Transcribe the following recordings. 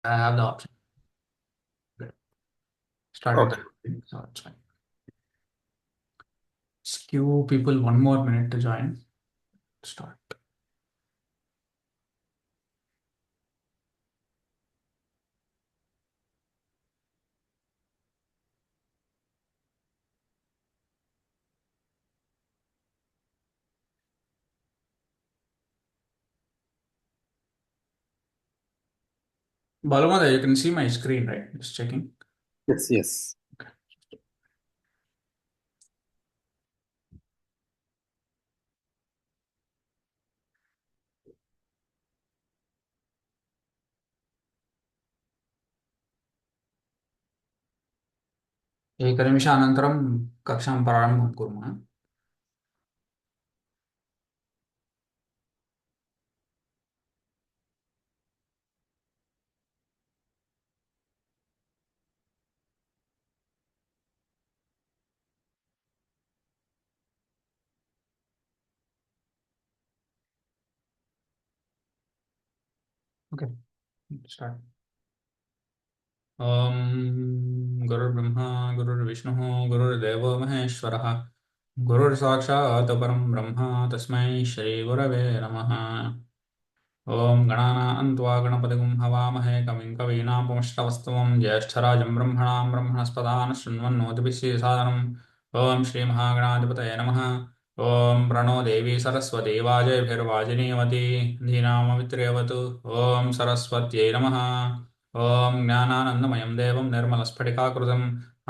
I have the option. Good. Started the Okay. recording, so it's fine. Just give people 1 more minute to join. Start. Balamada, you can see my screen, right? Just checking. Yes, yes. एकनिमिषानन्तरं कक्षां प्रारम्भं कुर्मः. Okay, start. गुरुर्ब्रह्मा गुरुर्विष्णुः गुरुर्देवो महेश्वरः गुरुर्साक्षात् परं ब्रह्म तस्मै श्रीगुरवे नमः. ॐ गणानां त्वा गणपतिगुं हवामहे कविं कवीनामुपमश्रवस्तमं ज्येष्ठराजं ब्रह्मणां ब्रह्मणस्पदान् शृण्वन्नोतिभिः सीदसादनम्. ॐ श्रीमहागणाधिपतये नमः. ॐ प्रणो देवी सरस्वती वाजयभिर्वाजिनीवती धीनामवित्र्यवतु. ॐ सरस्वत्यै नमः. ॐ ज्ञानानन्दमयं देवं निर्मलस्फटिकाकृतिम्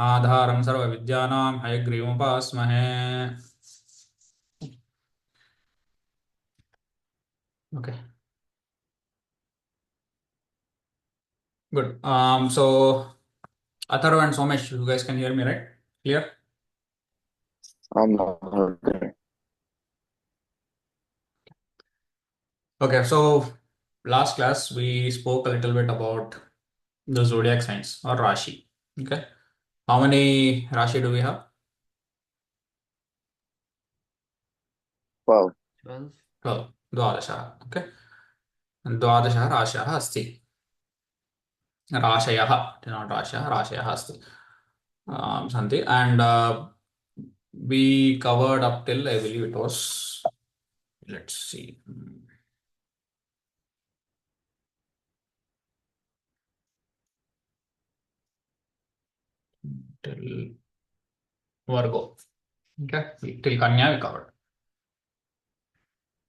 आधारं सर्वविद्यानां हयग्रीवमुपास्महे. Okay, good. So Atharva and Somesh, you guys can hear me, right? Clear? Mahodaya. Okay, so last class we spoke a little bit about the zodiac signs or Rashi. Okay, how many Rashi do we have? 12. 12. 12. द्वादशः. Okay, द्वादशः राशयः अस्ति. राशयः, not राशयः, राशयः अस्ति. सन्ति, and we covered up till, I believe it was, let's see, till Virgo. Okay, till Kanya we covered.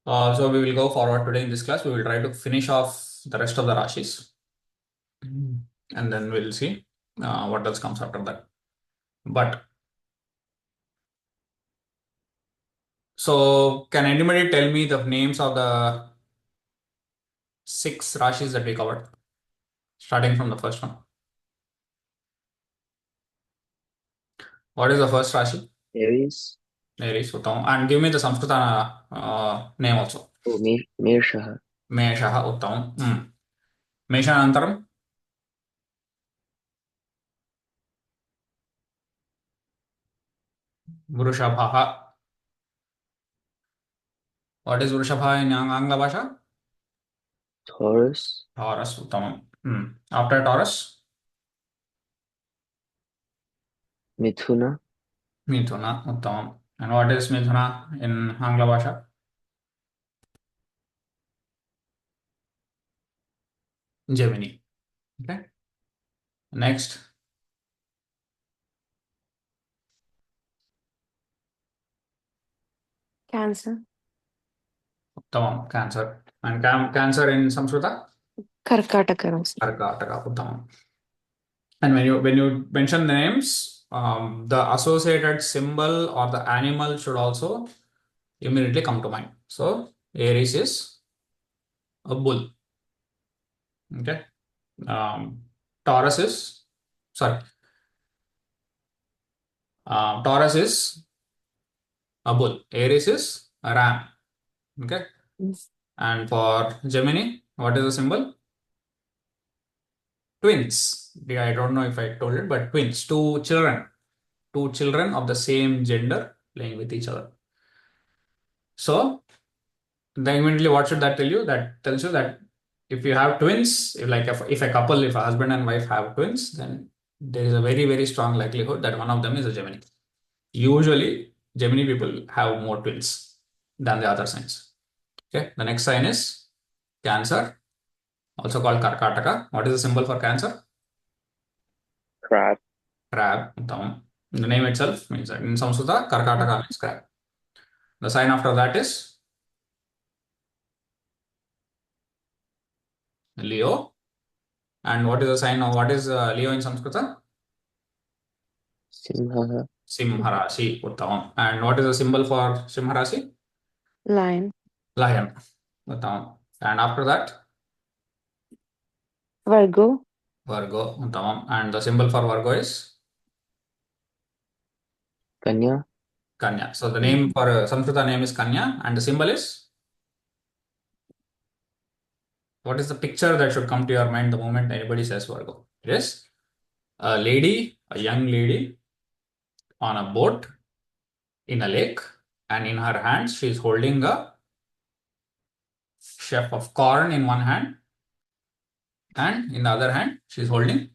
So we will go forward today in this class. We will try to finish off the rest of the Rashis. And then we'll see what else comes after that. But so can anybody tell me the names of the 6 Rashis that we covered, starting from the first one? What is the first Rashi? Aries. Aries, Uttam. And give me the Samskrita name also. Oh, Meshah. Meshah, Uttam. Meshanantaram? Vrushabha. What is Vrushabha in Angla Bhasha? Taurus. Taurus, Uttam. After Taurus? Mithuna. Mithuna, Uttamam. And what is Mithuna in Angla Bhasha? Gemini. Okay. Next, Cancer. Uttamam, Cancer. And Cancer in Samskrita? Karkataka Rasi. Karkataka, Uttamam. And when you mention the names, the associated symbol or the animal should also immediately come to mind. So Aries is a bull. Okay. Taurus is, sorry, Taurus is a bull. Aries is a ram. Okay. And for Gemini, what is the symbol? Twins. Yeah, I don't know if I told it, but twins, two children, of the same gender playing with each other. So then immediately what should that tell you? That tells you that if you have twins, if a couple, if a husband and wife have twins, then there is a very, very strong likelihood that one of them is a Gemini. Usually, Gemini people have more twins than the other signs. Okay, the next sign is Cancer, also called Karkataka. What is the symbol for Cancer? Crab. Crab. The name itself means that in Samskrita, Karkataka means crab. The sign after that is Leo. And what is the sign of what is Leo in Samskrita? Simha. Simharashi. Uttamam. And what is the symbol for Simharashi? Lion. Lion. Uttamam. And after that, Virgo. Virgo. Uttamam. And the symbol for Virgo is Kanya. Kanya. So the name for Samskrita name is Kanya, and the symbol is, what is the picture that should come to your mind the moment anybody says Virgo? It is a lady, a young lady on a boat in a lake, and in her hands she is holding a sheaf of corn in one hand, and in the other hand she is holding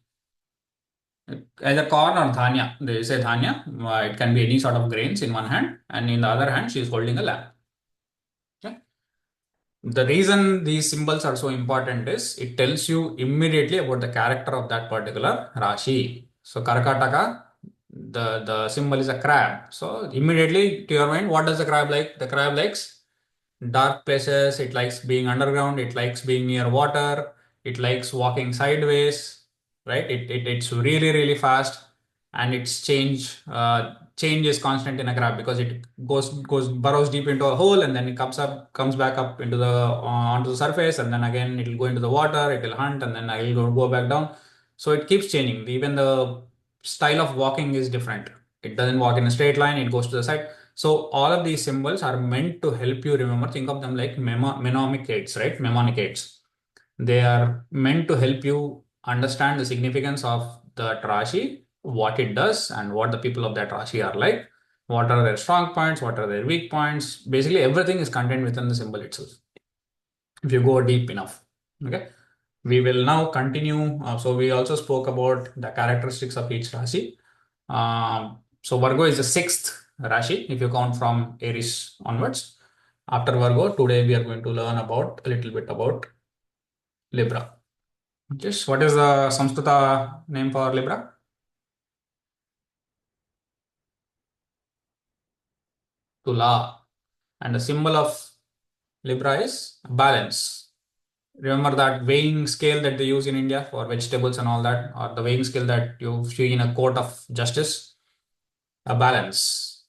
either corn or dhanya. They say dhanya. It can be any sort of grains in one hand, and in the other hand she is holding a lamb. Okay. The reason these symbols are so important is it tells you immediately about the character of that particular Rashi. So Karkataka, the symbol is a crab. So immediately to your mind, what does the crab like? The crab likes dark places, it likes being underground, it likes being near water, it likes walking sideways, right? It's really, really fast, and its change is constant in a graph because it goes burrows deep into a hole, and then it comes back up into the onto the surface, and then again it will go into the water, it will hunt, and then it will go back down. So it keeps changing. Even the style of walking is different. It doesn't walk in a straight line, it goes to the side. So all of these symbols are meant to help you remember. Think of them like mnemonic aids, right? Mnemonic aids. They are meant to help you understand the significance of the Rashi, what it does, and what the people of that Rashi are like. What are their strong points? What are their weak points? Basically, everything is contained within the symbol itself. If you go deep enough, okay. We will now continue. So we also spoke about the characteristics of each Rashi. So Virgo is the sixth Rashi if you count from Aries onwards. After Virgo, today we are going to learn about a little bit about Libra. Just what is the Samskrita name for Libra? Tula. And the symbol of Libra is balance. Remember that weighing scale that they use in India for vegetables and all that, or the weighing scale that you see in a court of justice? A balance.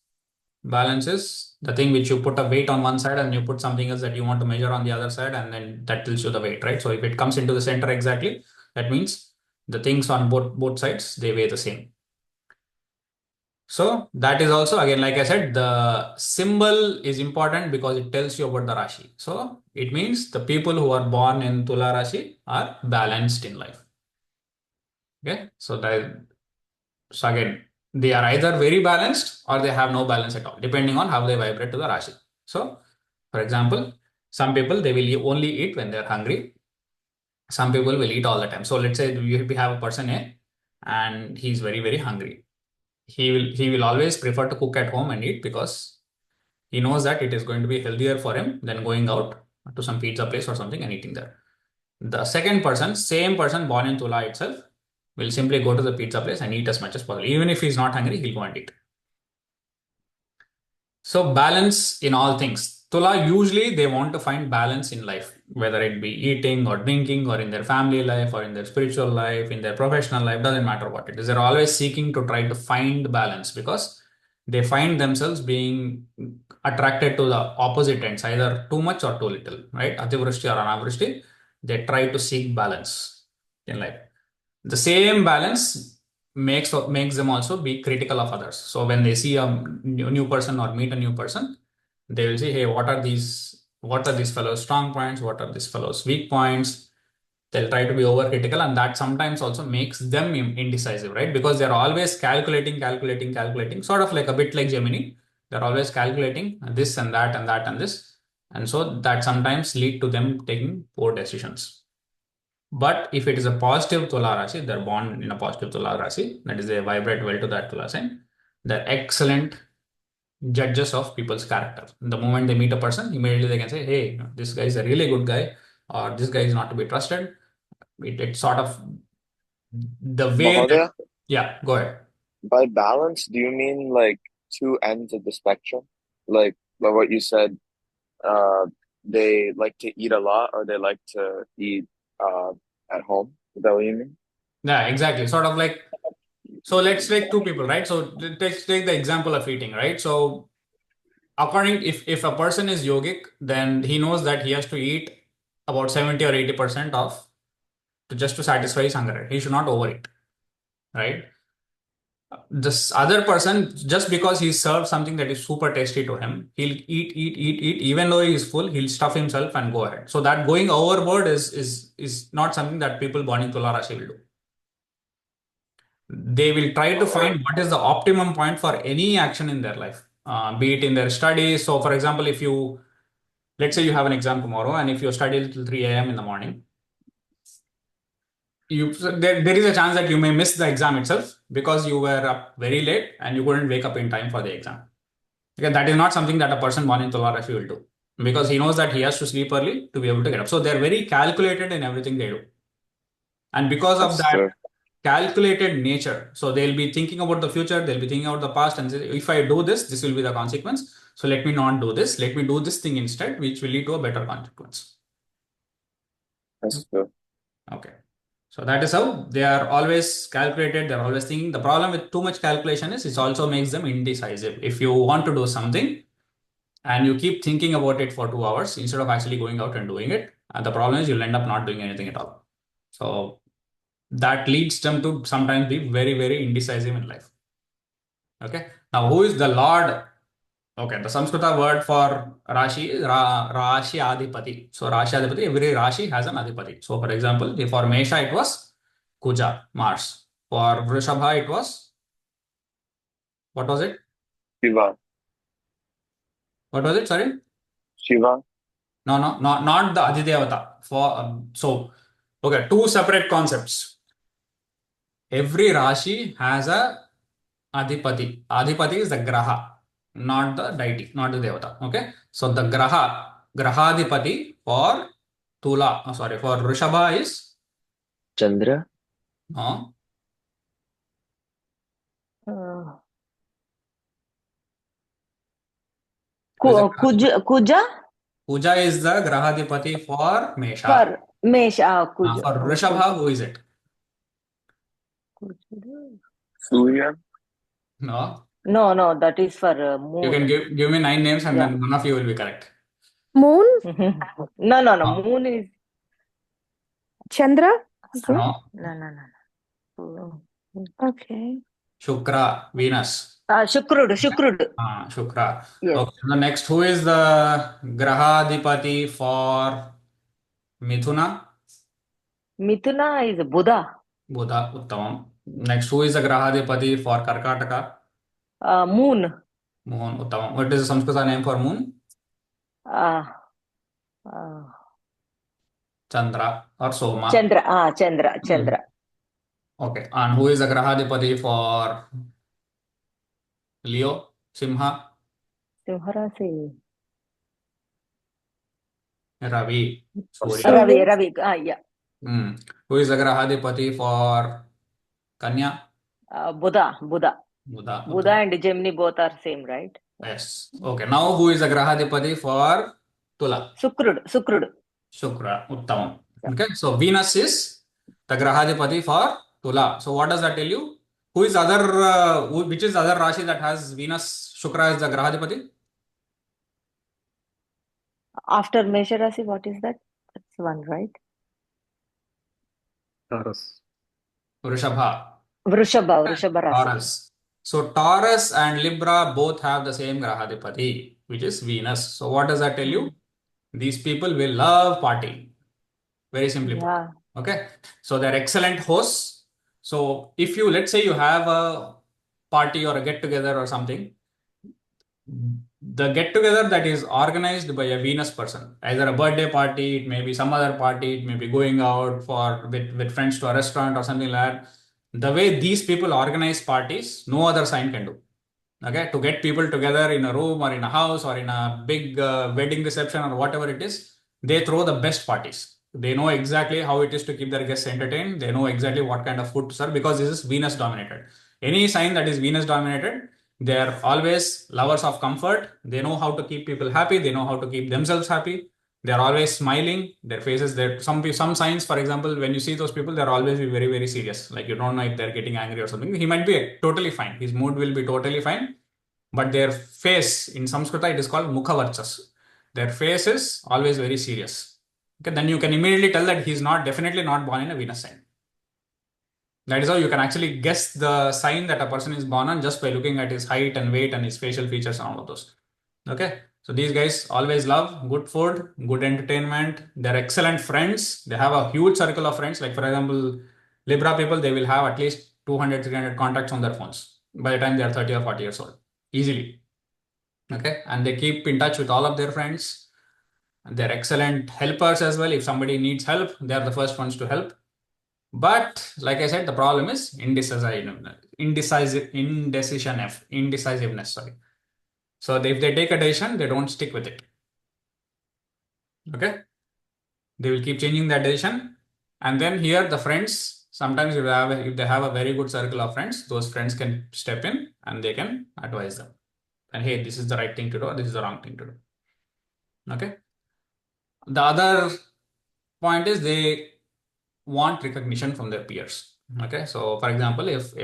Balance is the thing which you put a weight on one side and you put something else that you want to measure on the other side, and then that tells you the weight, right? So if it comes into the center exactly, that means the things on both sides, they weigh the same. So that is also, again, like I said, the symbol is important because it tells you about the Rashi. So it means the people who are born in Tula Rashi are balanced in life. Okay. So again, they are either very balanced or they have no balance at all, depending on how they vibrate to the Rashi. So for example, some people, they will only eat when they're hungry. Some people will eat all the time. So let's say we have a person A and he's very, very hungry. He will always prefer to cook at home and eat because he knows that it is going to be healthier for him than going out to some pizza place or something and eating there. The second person, same person born in Tula itself, will simply go to the pizza place and eat as much as possible. Even if he's not hungry, he'll go and eat. So balance in all things. Tula, usually they want to find balance in life, whether it be eating or drinking or in their family life or in their spiritual life, in their professional life, doesn't matter what it is. They're always seeking to try to find balance because they find themselves being attracted to the opposite ends, either too much or too little, right? Ativrishti or anavrishti. They try to seek balance in life. The same balance makes them also be critical of others. So when they see a new person or meet a new person, they will say, hey, what are these fellows strong points, what are these fellows weak points? They'll try to be overcritical, and that sometimes also makes them indecisive, right? Because they're always calculating, sort of like a bit like Gemini. They're always calculating this and that and that and this, and so that sometimes lead to them taking poor decisions. But if it is a positive Tula Rashi, they're born in a positive Tula Rashi, that is, they vibrate well to that Tula sign, they're excellent judges of people's character. The moment they meet a person, immediately they can say, hey, this guy is a really good guy, or this guy is not to be trusted. It's sort of the way that, Mahodaya, yeah, go ahead. by balance, do you mean like two ends of the spectrum? Like by what you said, uh, they like to eat a lot or they like to eat uh, at home? Is that what you mean? Yeah, exactly. Sort of like, so let's take two people, right? So let's take the example of eating, right? So according, if a person is yogic, then he knows that he has to eat about 70 or 80% of to just to satisfy his hunger. He should not overeat, right? This other person, just because he served something that is super tasty to him, he'll eat, even though he is full, he'll stuff himself and go ahead. So that going overboard is not something that people born in Tula Rashi will do. They will try to find what is the optimum point for any action in their life, be it in their studies. So, for example, if you, let's say you have an exam tomorrow, and if you study till 3 a.m. in the morning, there is a chance that you may miss the exam itself because you were up very late and you couldn't wake up in time for the exam. Again, that is not something that a person born in Tula Rashi will do because he knows that he has to sleep early to be able to get up. So they're very calculated in everything they do. And because of That's that true. calculated nature, so they'll be thinking about the future, they'll be thinking about the past, and say, if I do this, this will be the consequence. So let me not do this. Let me do this thing instead, which will lead to a better consequence. That's true. Okay. So that is how they are always calculated. They're always thinking. The problem with too much calculation is it also makes them indecisive. If you want to do something and you keep thinking about it for 2 hours instead of actually going out and doing it, and the problem is you'll end up not doing anything at all. So that leads them to sometimes be very, very indecisive in life. Okay. Now, who is the Lord? Okay, the Sanskrita word for Rashi is Rashi Adipati. So Rashi Adipati, every Rashi has an Adipati. So for example, if for Mesha it was Kuja, Mars. For Vrishabha it was, what was it? Shiva. What was it? Sorry? Shiva. No, no, not the Adidevata. For so okay, two separate concepts. Every Rashi has a Adipati. Adipati is the Graha, not the deity, not the Devata. Okay. So the Grahadipati for Tula, sorry, for Rishabha is Chandra, no. Uh, Who is the Kuja Puja is the Grahadipati for Mesha. for Mesh. Kuja. For Rishabha, who is it? Surya. No. No, that is for You moon. can give me 9 names and Yeah. then one of you will be correct. Moon, No, No. moon is Chandra. Okay. No. no. Okay. Shukra, Venus. Shukrud. Shukra. Yes. Okay. The next, who is the Grahadipati for Mithuna? Mithuna is Buddha. Buddha, Uttamam. Next, who is the Grahadipati for Karkataka? Moon. Moon, Uttamam. What is the Sanskrit name for moon? Uh, uh, Chandra or Soma. Chandra. Okay. And who is the Grahadipati for Leo? Simha? Simharasi. Ravi. Surya. Ravi. Yeah. Who is the Grahadipati for Kanya? Buddha. Buddha. Buddha and Gemini both are same, right? Yes. Okay. Now, who is the Grahadipati for Tula? Sukrud. Shukra. Uttamam. Okay. So, Venus is the Grahadipati for Tula. So, what does that tell you? Who is which is the other Rashi that has Venus, Shukra as the Grahadipati? After Mesha Rasi, what is that? That's one, right? Taurus. Vrishabha. Vrishabha Rasi. Taurus. So Taurus and Libra both have the same Grahadipati, which is Venus. So what does that tell you? These people will love partying. Very simply put. Yeah. Okay. So they're excellent hosts. So if you, let's say you have a party or a get together or something, the get together that is organized by a Venus person, either a birthday party, it may be some other party, it may be going out with friends to a restaurant or something like that. The way these people organize parties, no other sign can do. Okay, to get people together in a room or in a house or in a big wedding reception or whatever it is, they throw the best parties. They know exactly how it is to keep their guests entertained. They know exactly what kind of food to serve because this is Venus dominated. Any sign that is Venus dominated, they are always lovers of comfort. They know how to keep people happy. They know how to keep themselves happy. They are always smiling. Their faces, there some signs, for example, when you see those people, they're always be very, very serious. Like you don't know if they're getting angry or something. He might be totally fine. His mood will be totally fine. But their face, in Sanskrita, it is called Mukhavarchas. Their face is always very serious. Okay, then you can immediately tell that he's not definitely not born in a Venus sign. That is how you can actually guess the sign that a person is born on just by looking at his height and weight and his facial features and all of those. Okay, so these guys always love good food, good entertainment. They're excellent friends. They have a huge circle of friends. Like for example, Libra people, they will have at least 200, 300 contacts on their phones by the time they are 30 or 40 years old. Easily. Okay, and they keep in touch with all of their friends. They're excellent helpers as well. If somebody needs help, they are the first ones to help. But like I said, the problem is indecisiveness. Sorry. So if they take a decision, they don't stick with it. Okay, they will keep changing that decision. And then here the friends, sometimes if they have a very good circle of friends, those friends can step in and they can advise them. And hey, this is the right thing to do, or this is the wrong thing to do. Okay. The other point is they want recognition from their peers. Okay, so for example, if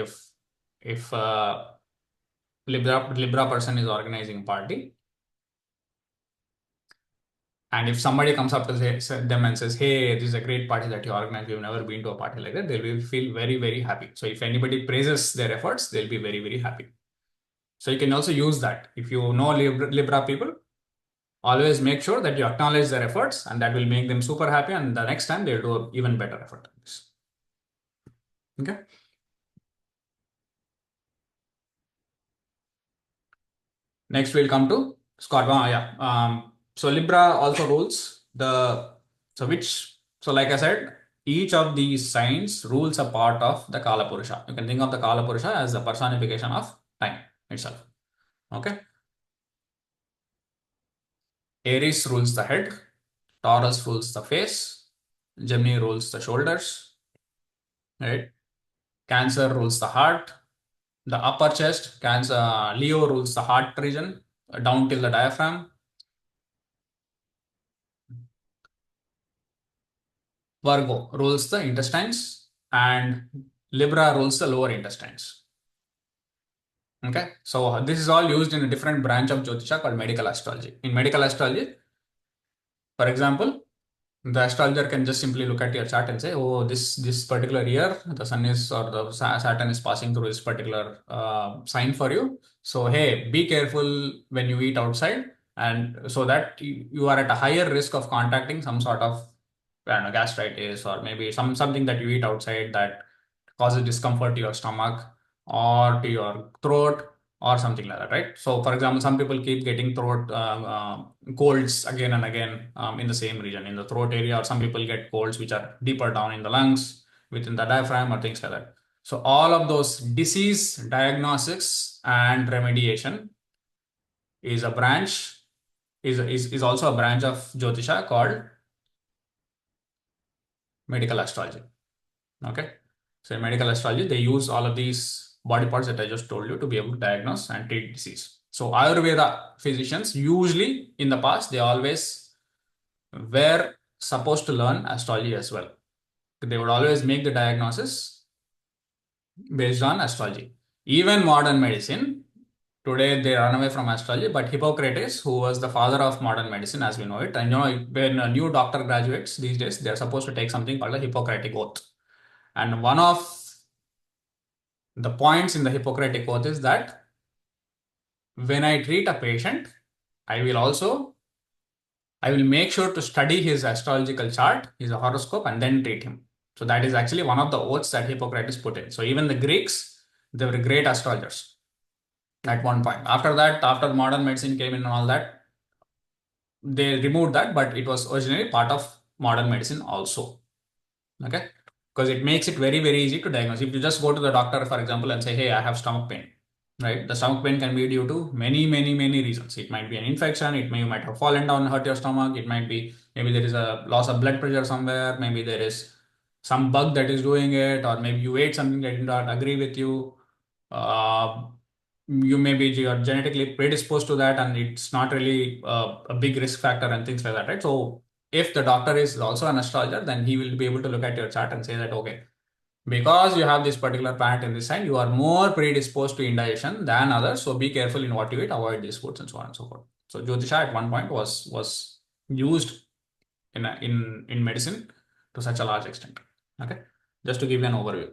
Libra person is organizing a party, and if somebody comes up to them and says, "Hey, this is a great party that you organized. We've never been to a party like that," they will feel very, very happy. So if anybody praises their efforts, they'll be very, very happy. So you can also use that. If you know Libra people, always make sure that you acknowledge their efforts, and that will make them super happy. And the next time they'll do an even better effort. Okay. Next, we'll come to Scorpio. So Libra also rules like I said, each of these signs rules a part of the Kala Purusha. You can think of the Kala Purusha as the personification of time itself. Okay. Aries rules the head, Taurus rules the face, Gemini rules the shoulders, right? Cancer rules the heart, the upper chest. Leo rules the heart region down till the diaphragm. Virgo rules the intestines, and Libra rules the lower intestines. Okay, so this is all used in a different branch of Jyotisha called medical astrology. In medical astrology, for example, the astrologer can just simply look at your chart and say, "Oh, this particular year, the sun is or the Saturn is passing through this particular sign for you. So hey, be careful when you eat outside, and so that you are at a higher risk of contracting some sort of, I don't know, gastritis, or maybe something that you eat outside that causes discomfort to your stomach or to your throat or something like that, right? So, for example, some people keep getting throat colds again and again in the same region, in the throat area, or some people get colds which are deeper down in the lungs, within the diaphragm, or things like that. So, all of those disease diagnostics and remediation is a branch, is also a branch of Jyotisha called medical astrology. Okay. So in medical astrology, they use all of these body parts that I just told you to be able to diagnose and treat disease. So Ayurveda physicians, usually in the past, they always were supposed to learn astrology as well. They would always make the diagnosis based on astrology. Even modern medicine, today they run away from astrology, but Hippocrates, who was the father of modern medicine as we know it, and when a new doctor graduates these days, they're supposed to take something called a Hippocratic oath. And one of the points in the Hippocratic oath is that when I treat a patient, I will make sure to study his astrological chart, his horoscope, and then treat him. So that is actually one of the oaths that Hippocrates put in. So even the Greeks, they were great astrologers. at one point. After that, after modern medicine came in and all that, they removed that, but it was originally part of modern medicine also. Okay, because it makes it very, very easy to diagnose. If you just go to the doctor, for example, and say, hey, I have stomach pain, right? The stomach pain can be due to many, many, many reasons. It might be an infection, you might have fallen down and hurt your stomach, it might be maybe there is a loss of blood pressure somewhere, maybe there is some bug that is doing it, or maybe you ate something that did not agree with you. Uh, you may be you're genetically predisposed to that, and it's not really a big risk factor and things like that, right? So if the doctor is also an astrologer, then he will be able to look at your chart and say that, okay, because you have this particular planet in this sign, you are more predisposed to indigestion than others. So be careful in what you eat, avoid these foods, and so on and so forth. So Jyotisha at one point was used in medicine to such a large extent. Okay, just to give you an overview.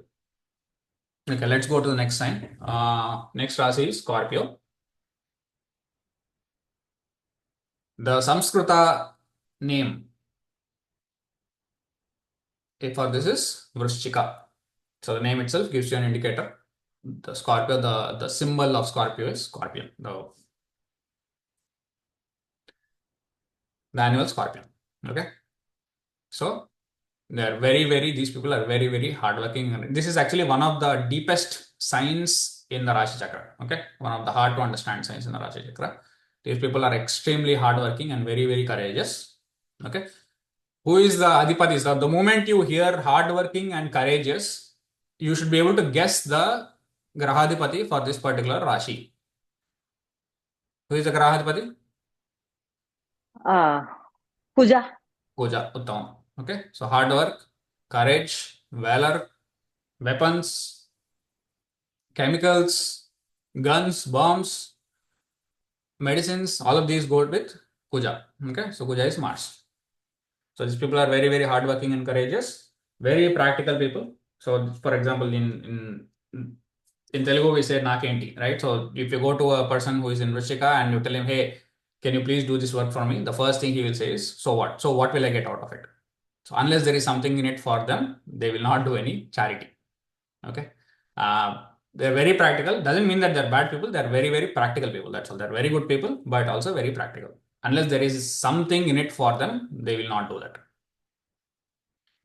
Okay, let's go to the next sign. Next Rasi is Scorpio. The Samskrita name for this is Vrishchika. So the name itself gives you an indicator. The Scorpio, the symbol of Scorpio is scorpion, the annual scorpion. Okay. So these people are very, very hardworking. This is actually one of the deepest signs in the Rashi Chakra. Okay. One of the hard to understand signs in the Rashi Chakra. These people are extremely hardworking and very, very courageous. Okay. Who is the Adipati? So the moment you hear hardworking and courageous, you should be able to guess the Grahadipati for this particular Rashi. Who is the Grahadipati? Puja. Puja, Uttam. Okay, so hard work, courage, valor, weapons, chemicals, guns, bombs, medicines, all of these go with Puja. Okay, so Puja is Mars. So these people are very, very hardworking and courageous, very practical people. So, for example, in Telugu we say nakenti, right? So if you go to a person who is in Vrishika and you tell him, hey, can you please do this work for me? The first thing he will say is, so what? So what will I get out of it? So unless there is something in it for them, they will not do any charity. Okay. Uh, they're very practical. Doesn't mean that they're bad people. They're very, very practical people. That's all. They're very good people, but also very practical. Unless there is something in it for them, they will not do that.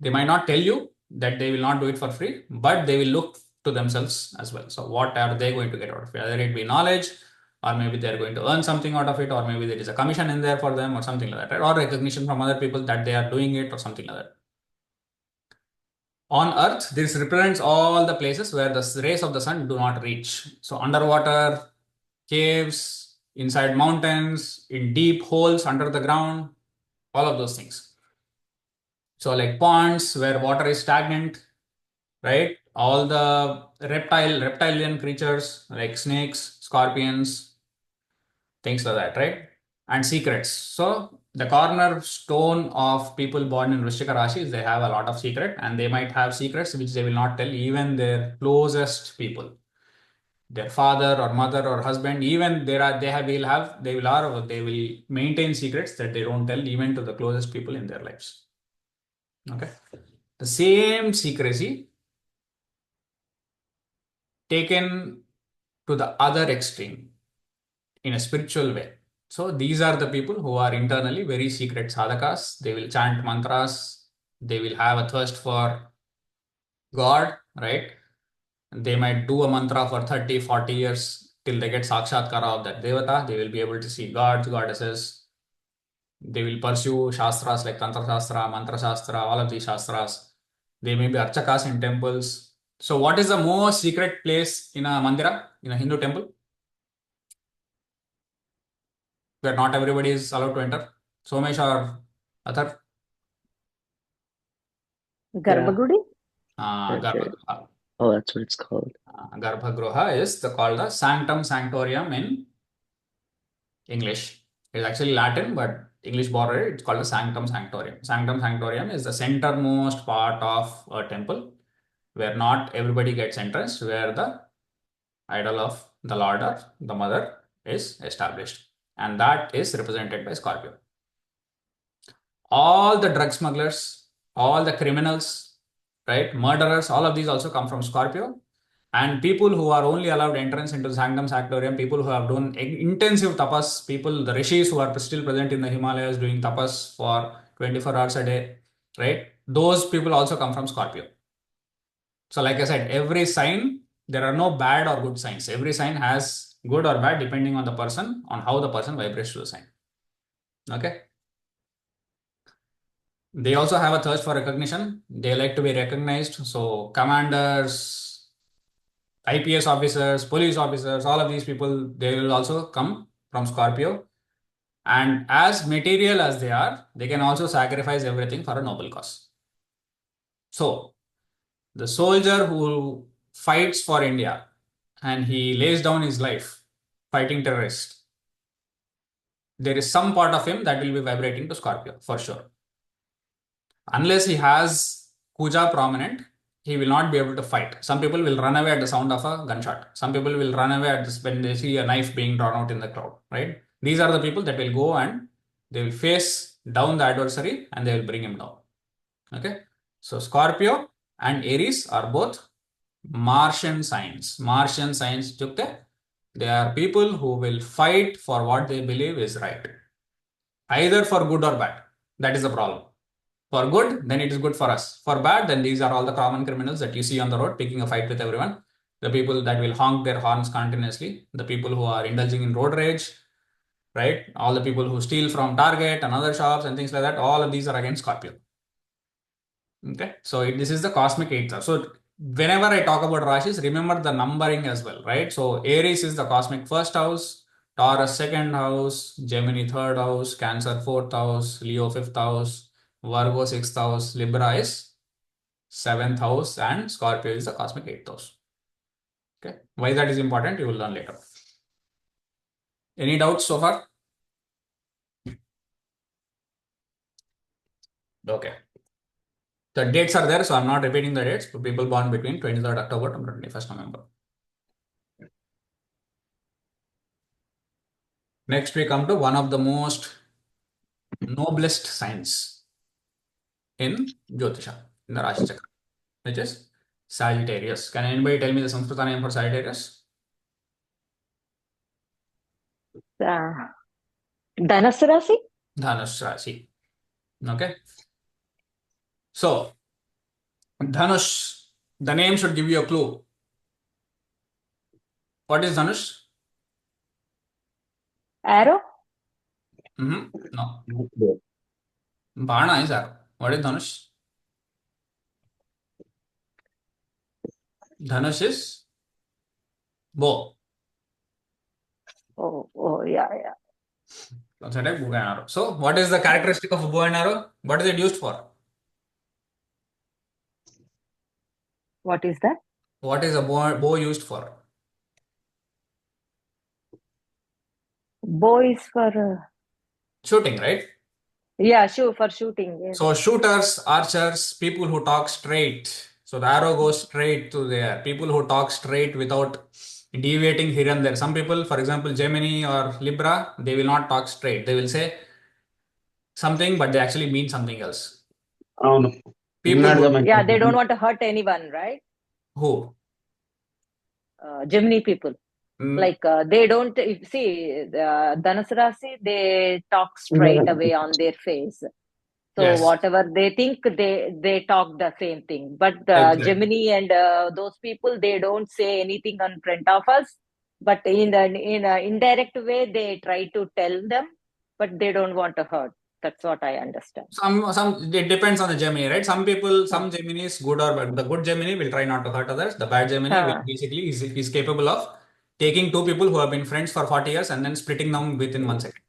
They might not tell you that they will not do it for free, but they will look to themselves as well. So what are they going to get out of it? Whether it be knowledge, or maybe they're going to earn something out of it, or maybe there is a commission in there for them or something like that, right? Or recognition from other people that they are doing it or something like that. On Earth, this represents all the places where the rays of the sun do not reach. So underwater, caves, inside mountains, in deep holes under the ground, all of those things. So like ponds where water is stagnant, right? All the reptilian creatures like snakes, scorpions, things like that, right? And secrets. So the cornerstone of people born in Vrishchika Rashi is they have a lot of secret, and they might have secrets which they will not tell even their closest people, their father or mother or husband. Even they will maintain secrets that they don't tell even to the closest people in their lives. Okay, the same secrecy taken to the other extreme in a spiritual way. So these are the people who are internally very secret sadhakas. They will chant mantras. They will have a thirst for God, right? They might do a mantra for 30, 40 years till they get sakshatkara of that devata. They will be able to see gods, goddesses. They will pursue shastras like Tantra Shastra, Mantra Shastra, all of these shastras. They may be archakas in temples. So what is the most secret place in a mandira, in a Hindu temple, where not everybody is allowed to enter? Somesh or Athar? Garbhagudi? Okay. Garbhagruha. Oh, that's what it's called. Garbhagruha is called the sanctum sanctorium in English. It's actually Latin, but English borrowed it. It's called the sanctum sanctorium. Sanctum sanctorium is the centermost part of a temple where not everybody gets entrance, where the idol of the Lord or the Mother is established. And that is represented by Scorpio. All the drug smugglers, all the criminals, right, murderers, all of these also come from Scorpio. And people who are only allowed entrance into the sanctum sanctorium, people who have done intensive tapas, people, the rishis who are still present in the Himalayas doing tapas for 24 hours a day, right? Those people also come from Scorpio. So, like I said, every sign, there are no bad or good signs. Every sign has good or bad depending on the person, on how the person vibrates to the sign. Okay. They also have a thirst for recognition. They like to be recognized. So, commanders, IPS officers, police officers, all of these people, they will also come from Scorpio. And as material as they are, they can also sacrifice everything for a noble cause. So, the soldier who fights for India and he lays down his life fighting terrorists, there is some part of him that will be vibrating to Scorpio for sure. Unless he has Kuja prominent, he will not be able to fight. Some people will run away at the sound of a gunshot. Some people will run away at this when they see a knife being drawn out in the crowd, right? These are the people that will go and they will face down the adversary and they will bring him down. Okay. So Scorpio and Aries are both Martian signs. Martian signs, they are people who will fight for what they believe is right, either for good or bad. That is the problem. For good, then it is good for us. For bad, then these are all the common criminals that you see on the road picking a fight with everyone. The people that will honk their horns continuously, the people who are indulging in road rage, right? All the people who steal from Target and other shops and things like that, all of these are against Scorpio. Okay, so this is the cosmic eighth house. So whenever I talk about Rashis, remember the numbering as well, right? So Aries is the cosmic first house, Taurus second house, Gemini third house, Cancer fourth house, Leo fifth house, Virgo sixth house, Libra is seventh house, and Scorpio is the cosmic eighth house. Okay, why that is important, you will learn later. Any doubts so far? Okay. The dates are there, so I'm not repeating the dates for people born between 23rd October to 21st November. Next, we come to one of the most noblest signs in Jyotisha, in the Rashi Chakra, which is Sagittarius. Can anybody tell me the Sanskrita name for Sagittarius? Dhanush Rasi? Dhanush Rasi. Okay. So, Dhanush, the name should give you a clue. What is Dhanush? Arrow? No. Bana is arrow. What is Dhanush? Dhanush is bow. Oh, yeah. That's a type bow and arrow. So, what is the characteristic of a bow and arrow? What is it used for? What is that? What is a bow used for? Bow is for... Shooting, right? Yeah, for shooting. Yes. So shooters, archers, people who talk straight. So the arrow goes straight to there. People who talk straight without deviating here and there. Some people, for example, Gemini or Libra, they will not talk straight. They will say something, but they actually mean something else. అవును People Yeah, they don't want to hurt anyone, right? who? Gemini people. Mm, Like they don't see Dhanush Rasi, they talk straight away on their face. So yes, whatever they think, they talk the same thing. But exactly. Gemini and those people, they don't say anything in front of us. But in an indirect way, they try to tell them, but they don't want to hurt. That's what I understand. Some it depends on the Gemini, right? Some people, some Gemini is good or bad. The good Gemini will try not to hurt others. The bad Gemini will basically is capable of taking two people who have been friends for 40 years and then splitting them within 1 second.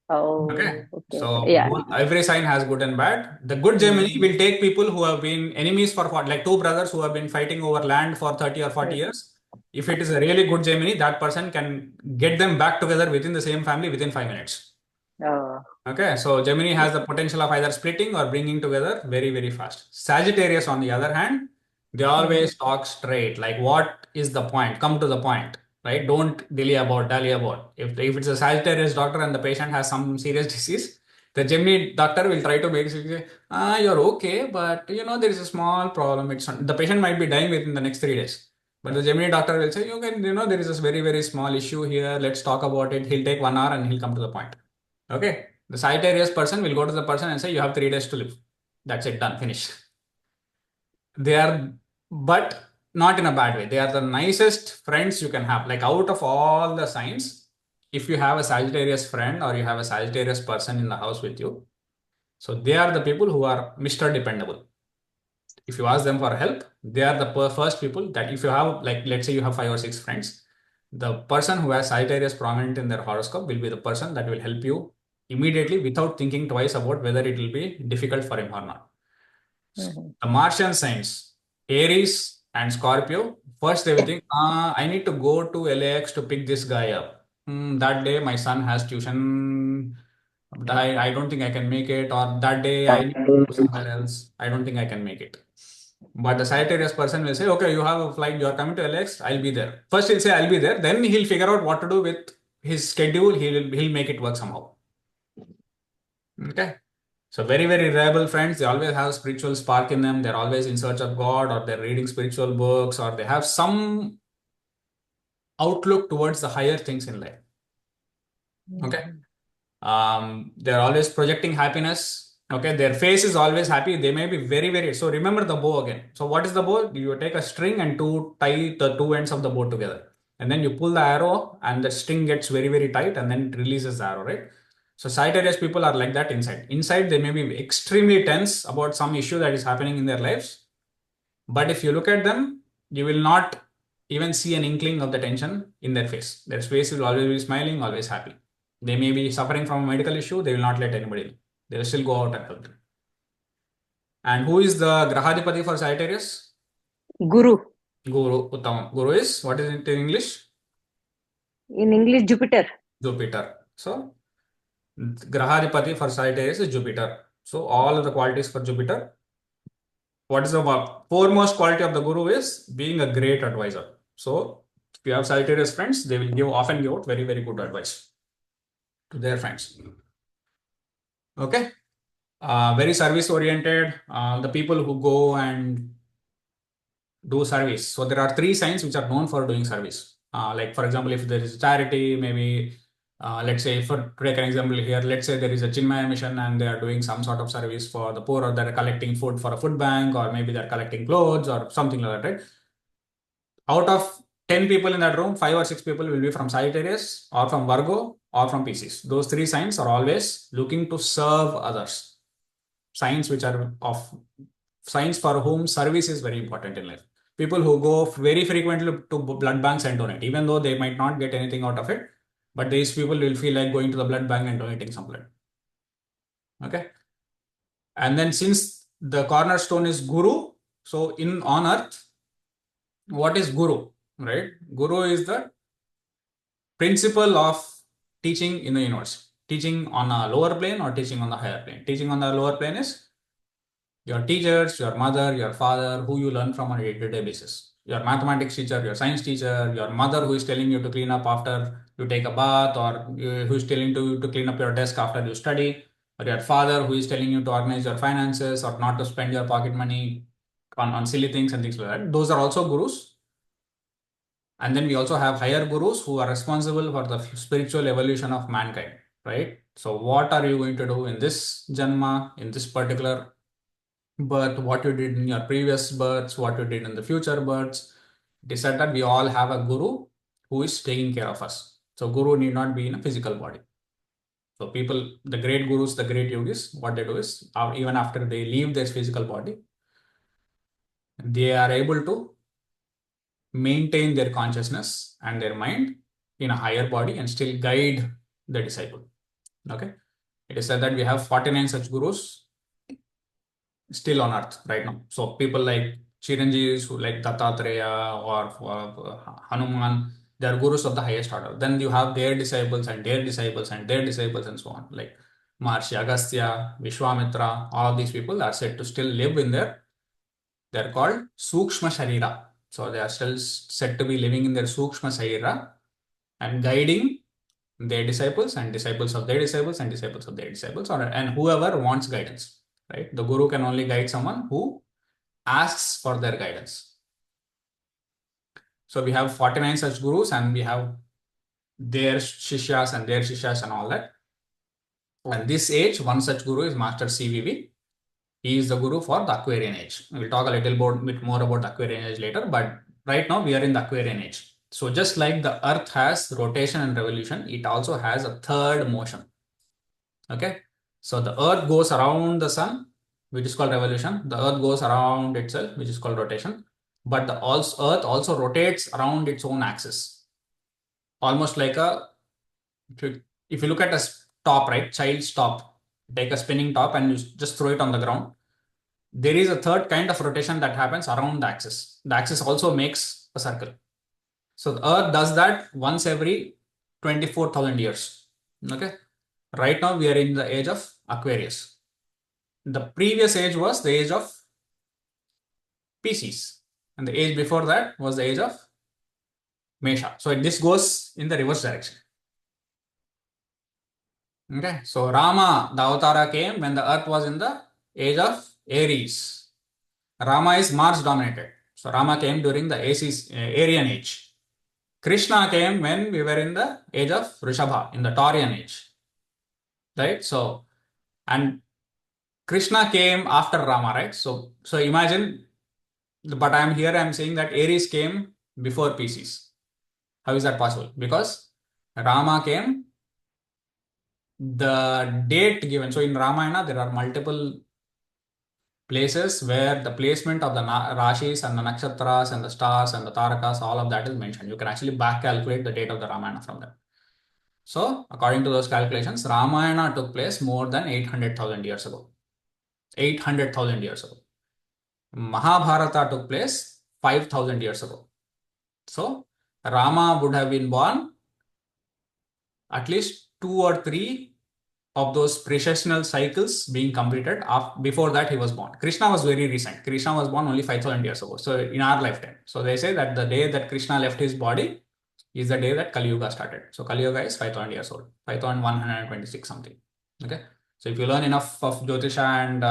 Oh, Okay. okay. So Yeah. every sign has good and bad. The good Gemini will take people who have been enemies for like two brothers who have been fighting over land for 30 or 40 years. If it is a really good Gemini, that person can get them back together within the same family within 5 minutes. Oh. Okay, so Gemini has the potential of either splitting or bringing together very, very fast. Sagittarius, on the other hand, they always talk straight. Like, what is the point? Come to the point, right? Don't dally about. If it's a Sagittarius doctor and the patient has some serious disease, the Gemini doctor will try to make you say, you're okay, but there is a small problem. The patient might be dying within the next 3 days. But the Gemini doctor will say, there is this very, very small issue here. Let's talk about it. He'll take 1 hour and he'll come to the point. Okay. The Sagittarius person will go to the person and say, you have 3 days to live. That's it, done, finish. They are, but not in a bad way. They are the nicest friends you can have. Like out of all the signs, if you have a Sagittarius friend or you have a Sagittarius person in the house with you, so they are the people who are Mr. Dependable. If you ask them for help, they are the first people that if you have, like, let's say you have 5 or 6 friends, the person who has Sagittarius prominent in their horoscope will be the person that will help you immediately without thinking twice about whether it will be difficult for him or not. The Martian signs, Aries and Scorpio, first they will think, I need to go to LAX to pick this guy up. That day my son has tuition. I don't think I can make it. Or that day I need to go somewhere else. I don't think I can make it. But the Sagittarius person will say, okay, you have a flight, you are coming to LAX, I'll be there. First he'll say, I'll be there. Then he'll figure out what to do with his schedule. He'll make it work somehow. Okay. So very, very reliable friends. They always have spiritual spark in them. They're always in search of God, or they're reading spiritual books, or they have some outlook towards the higher things in life. Okay. They're always projecting happiness. Okay. Their face is always happy. They may be very, very. So remember the bow again. So what is the bow? You take a string and tie the two ends of the bow together. And then you pull the arrow and the string gets very, very tight and then it releases the arrow, right? So Sagittarius people are like that inside. Inside, they may be extremely tense about some issue that is happening in their lives. But if you look at them, you will not even see an inkling of the tension in their face. Their face will always be smiling, always happy. They may be suffering from a medical issue. They will not let anybody know. They will still go out and help them. And who is the Grahadipati for Sagittarius? Guru. Guru, Uttam. Guru is, what is it in English? In English, Jupiter. Jupiter. So, Grahadipati for Sagittarius is Jupiter. So, all of the qualities for Jupiter. What is the foremost quality of the Guru is being a great advisor. So, if you have Sagittarius friends, they will often give out very, very good advice to their friends. Okay. Very service oriented. The people who go and do service. So there are 3 signs which are known for doing service. Like for example, if there is a charity, maybe let's say to take an example here, let's say there is a Chinmaya mission and they are doing some sort of service for the poor, or they're collecting food for a food bank, or maybe they're collecting clothes or something like that, right? Out of 10 people in that room, 5 or 6 people will be from Sagittarius or from Virgo or from Pisces. Those 3 signs are always looking to serve others. Signs which are of signs for whom service is very important in life. People who go very frequently to blood banks and donate, even though they might not get anything out of it, but these people will feel like going to the blood bank and donating some blood. Okay. And then since the cornerstone is Guru, so on earth, what is Guru, right? Guru is the principle of teaching in the universe. Teaching on a lower plane or teaching on the higher plane. Teaching on the lower plane is your teachers, your mother, your father, who you learn from on a day-to-day basis. Your mathematics teacher, your science teacher, your mother who is telling you to clean up after you take a bath, or who is telling you to clean up your desk after you study, or your father who is telling you to organize your finances or not to spend your pocket money on silly things and things like that. Those are also gurus. And then we also have higher gurus who are responsible for the spiritual evolution of mankind, right? So what are you going to do in this Janma, in this particular birth, what you did in your previous births, what you did in the future births? It is said that we all have a guru who is taking care of us. So guru need not be in a physical body. So people, the great gurus, the great yogis, what they do is even after they leave their physical body, they are able to maintain their consciousness and their mind in a higher body and still guide the disciple. Okay. It is said that we have 49 such gurus still on earth right now. So people like Chiranjeevis, who like Dattatreya or Hanuman, they are gurus of the highest order. Then you have their disciples and their disciples and their disciples and so on. Like Maharishi Agastya, Vishwamitra, all of these people are said to still live in they're called Sukshma Sharira. So they are still said to be living in their Sukshma Sharira and guiding their disciples and disciples of their disciples and disciples of their disciples, and whoever wants guidance, right? The guru can only guide someone who asks for their guidance. So we have 49 such gurus, and we have their shishyas and their shishyas and all that. And this age, one such guru is Master CVV. He is the guru for the Aquarian age. We'll talk a bit more about the Aquarian age later, but right now we are in the Aquarian age. So just like the Earth has rotation and revolution, it also has a third motion. Okay. So the Earth goes around the sun, which is called revolution. The Earth goes around itself, which is called rotation. But the Earth also rotates around its own axis. Almost like if you look at a top, right, child's top, take a spinning top and you just throw it on the ground. There is a third kind of rotation that happens around the axis. The axis also makes a circle. So the Earth does that once every 24,000 years. Okay. Right now we are in the age of Aquarius. The previous age was the age of Pisces, and the age before that was the age of Mesha. So this goes in the reverse direction. Okay, so Rama, the Avatara, came when the earth was in the age of Aries. Rama is Mars dominated. So Rama came during the Aryan age. Krishna came when we were in the age of Rishabha, in the Taurian age. Right? So, and Krishna came after Rama, right? So imagine, but I'm saying that Aries came before Pisces. How is that possible? Because Rama came, the date given. So in Ramayana, there are multiple places where the placement of the Rashis and the Nakshatras and the stars and the Tarakas, all of that is mentioned. You can actually back calculate the date of the Ramayana from them. So according to those calculations, Ramayana took place more than 800,000 years ago. 800,000 years ago. Mahabharata took place 5,000 years ago. So Rama would have been born at least 2 or 3 of those precessional cycles being completed. Before that, he was born. Krishna was very recent. Krishna was born only 5,000 years ago. So in our lifetime. So they say that the day that Krishna left his body is the day that Kali Yuga started. So Kali Yuga is 5,000 years old, 5,126 something. Okay. So if you learn enough of Jyotisha and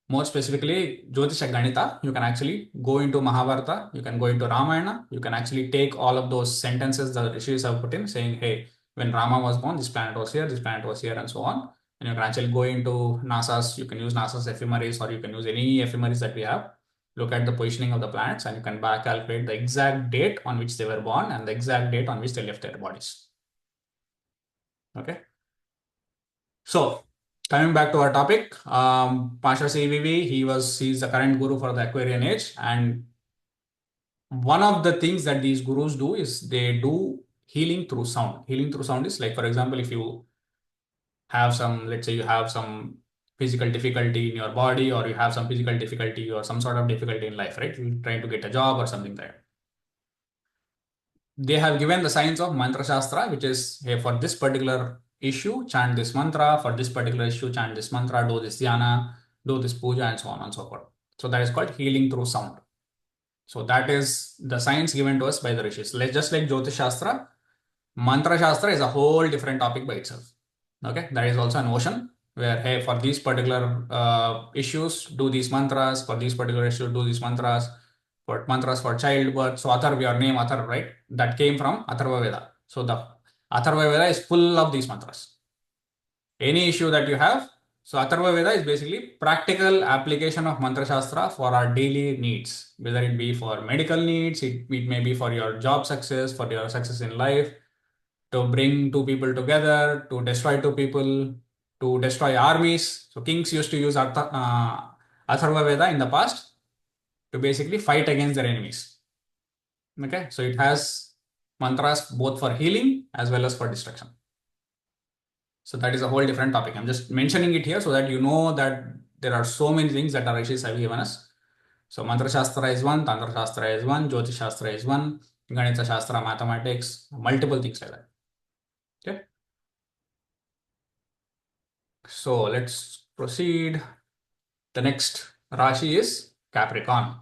more specifically Jyotisha Ganita, you can actually go into Mahabharata, you can go into Ramayana, you can actually take all of those sentences that the rishis have put in saying, hey, when Rama was born, this planet was here, and so on. And you can actually go into NASA's, you can use NASA's ephemeris, or you can use any ephemeris that we have. Look at the positioning of the planets, and you can back calculate the exact date on which they were born and the exact date on which they left their bodies. Okay. So coming back to our topic, Pasha CVV, he's the current guru for the Aquarian age. And one of the things that these gurus do is they do healing through sound. Healing through sound is like, for example, if you have some, let's say you have some physical difficulty in your body, or you have some physical difficulty or some sort of difficulty in life, right? You're trying to get a job or something like that. They have given the science of mantra shastra, which is, hey, for this particular issue, chant this mantra, for this particular issue, chant this mantra, do this dhyana, do this puja, and so on and so forth. So that is called healing through sound. So that is the science given to us by the rishis. Just like Jyotish Shastra, Mantra Shastra is a whole different topic by itself. Okay, that is also an ocean where, hey, for these particular issues, do these mantras. For these particular issues, do these mantras. For mantras for childbirth. So Atharva, your name Atharva, right? That came from Atharva Veda. So the Atharva Veda is full of these mantras. Any issue that you have, so Atharva Veda is basically practical application of Mantra Shastra for our daily needs, whether it be for medical needs, it may be for your job success, for your success in life, to bring two people together, to destroy two people, to destroy armies. So kings used to use Atharva Veda in the past to basically fight against their enemies. Okay, so it has mantras both for healing as well as for destruction. So that is a whole different topic. I'm just mentioning it here so that you know that there are so many things that our rishis have given us. So Mantra Shastra is one, Tantra Shastra is one, Jyotish Shastra is one, Ganita Shastra, mathematics, multiple things like that. Okay. So let's proceed. The next Rashi is Capricorn.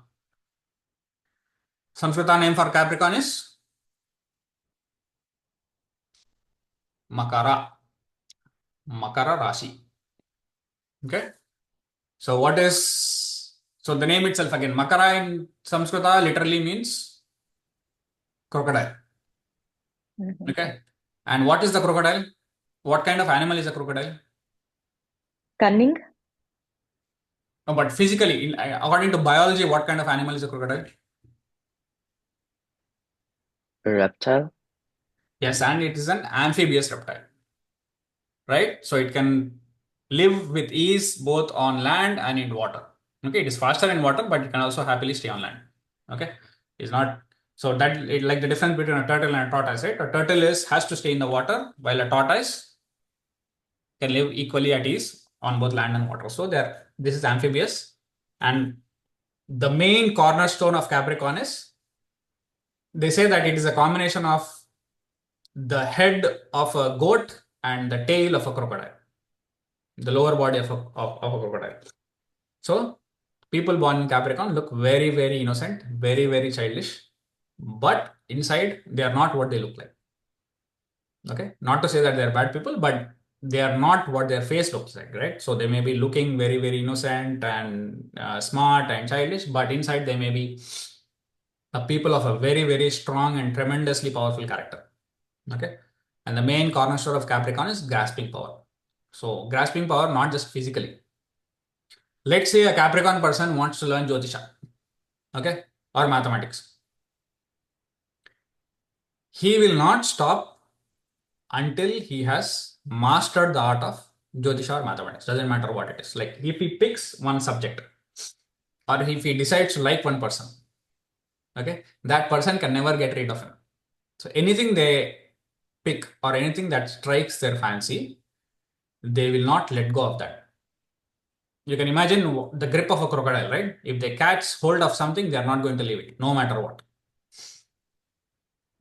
Samskrita name for Capricorn is Makara. Makara Rashi. Okay. So so the name itself again, Makara in Samskrita literally means crocodile. Mhm. Okay. And what is the crocodile? What kind of animal is a crocodile? Cunning. No, but physically, according to biology, what kind of animal is a crocodile? A reptile? Yes, and it is an amphibious reptile, right? So it can live with ease both on land and in water. Okay, it is faster in water, but it can also happily stay on land. Okay, it's not so that it like the difference between a turtle and a tortoise, right? A turtle has to stay in the water, while a tortoise can live equally at ease on both land and water. So this is amphibious, and the main cornerstone of Capricorn is they say that it is a combination of the head of a goat and the tail of a crocodile, the lower body of a crocodile. So people born in Capricorn look very, very innocent, very, very childish, but inside they are not what they look like. Okay, not to say that they are bad people, but they are not what their face looks like, right? So they may be looking very, very innocent and smart and childish, but inside they may be a people of a very, very strong and tremendously powerful character. Okay, and the main cornerstone of Capricorn is grasping power. So grasping power, not just physically. Let's say a Capricorn person wants to learn Jyotisha, okay, or mathematics. He will not stop until he has mastered the art of Jyotisha or mathematics. Doesn't matter what it is. Like if he picks one subject or if he decides to like one person, okay, that person can never get rid of him. So anything they pick or anything that strikes their fancy, they will not let go of that. You can imagine the grip of a crocodile, right? If they catch hold of something, they are not going to leave it, no matter what.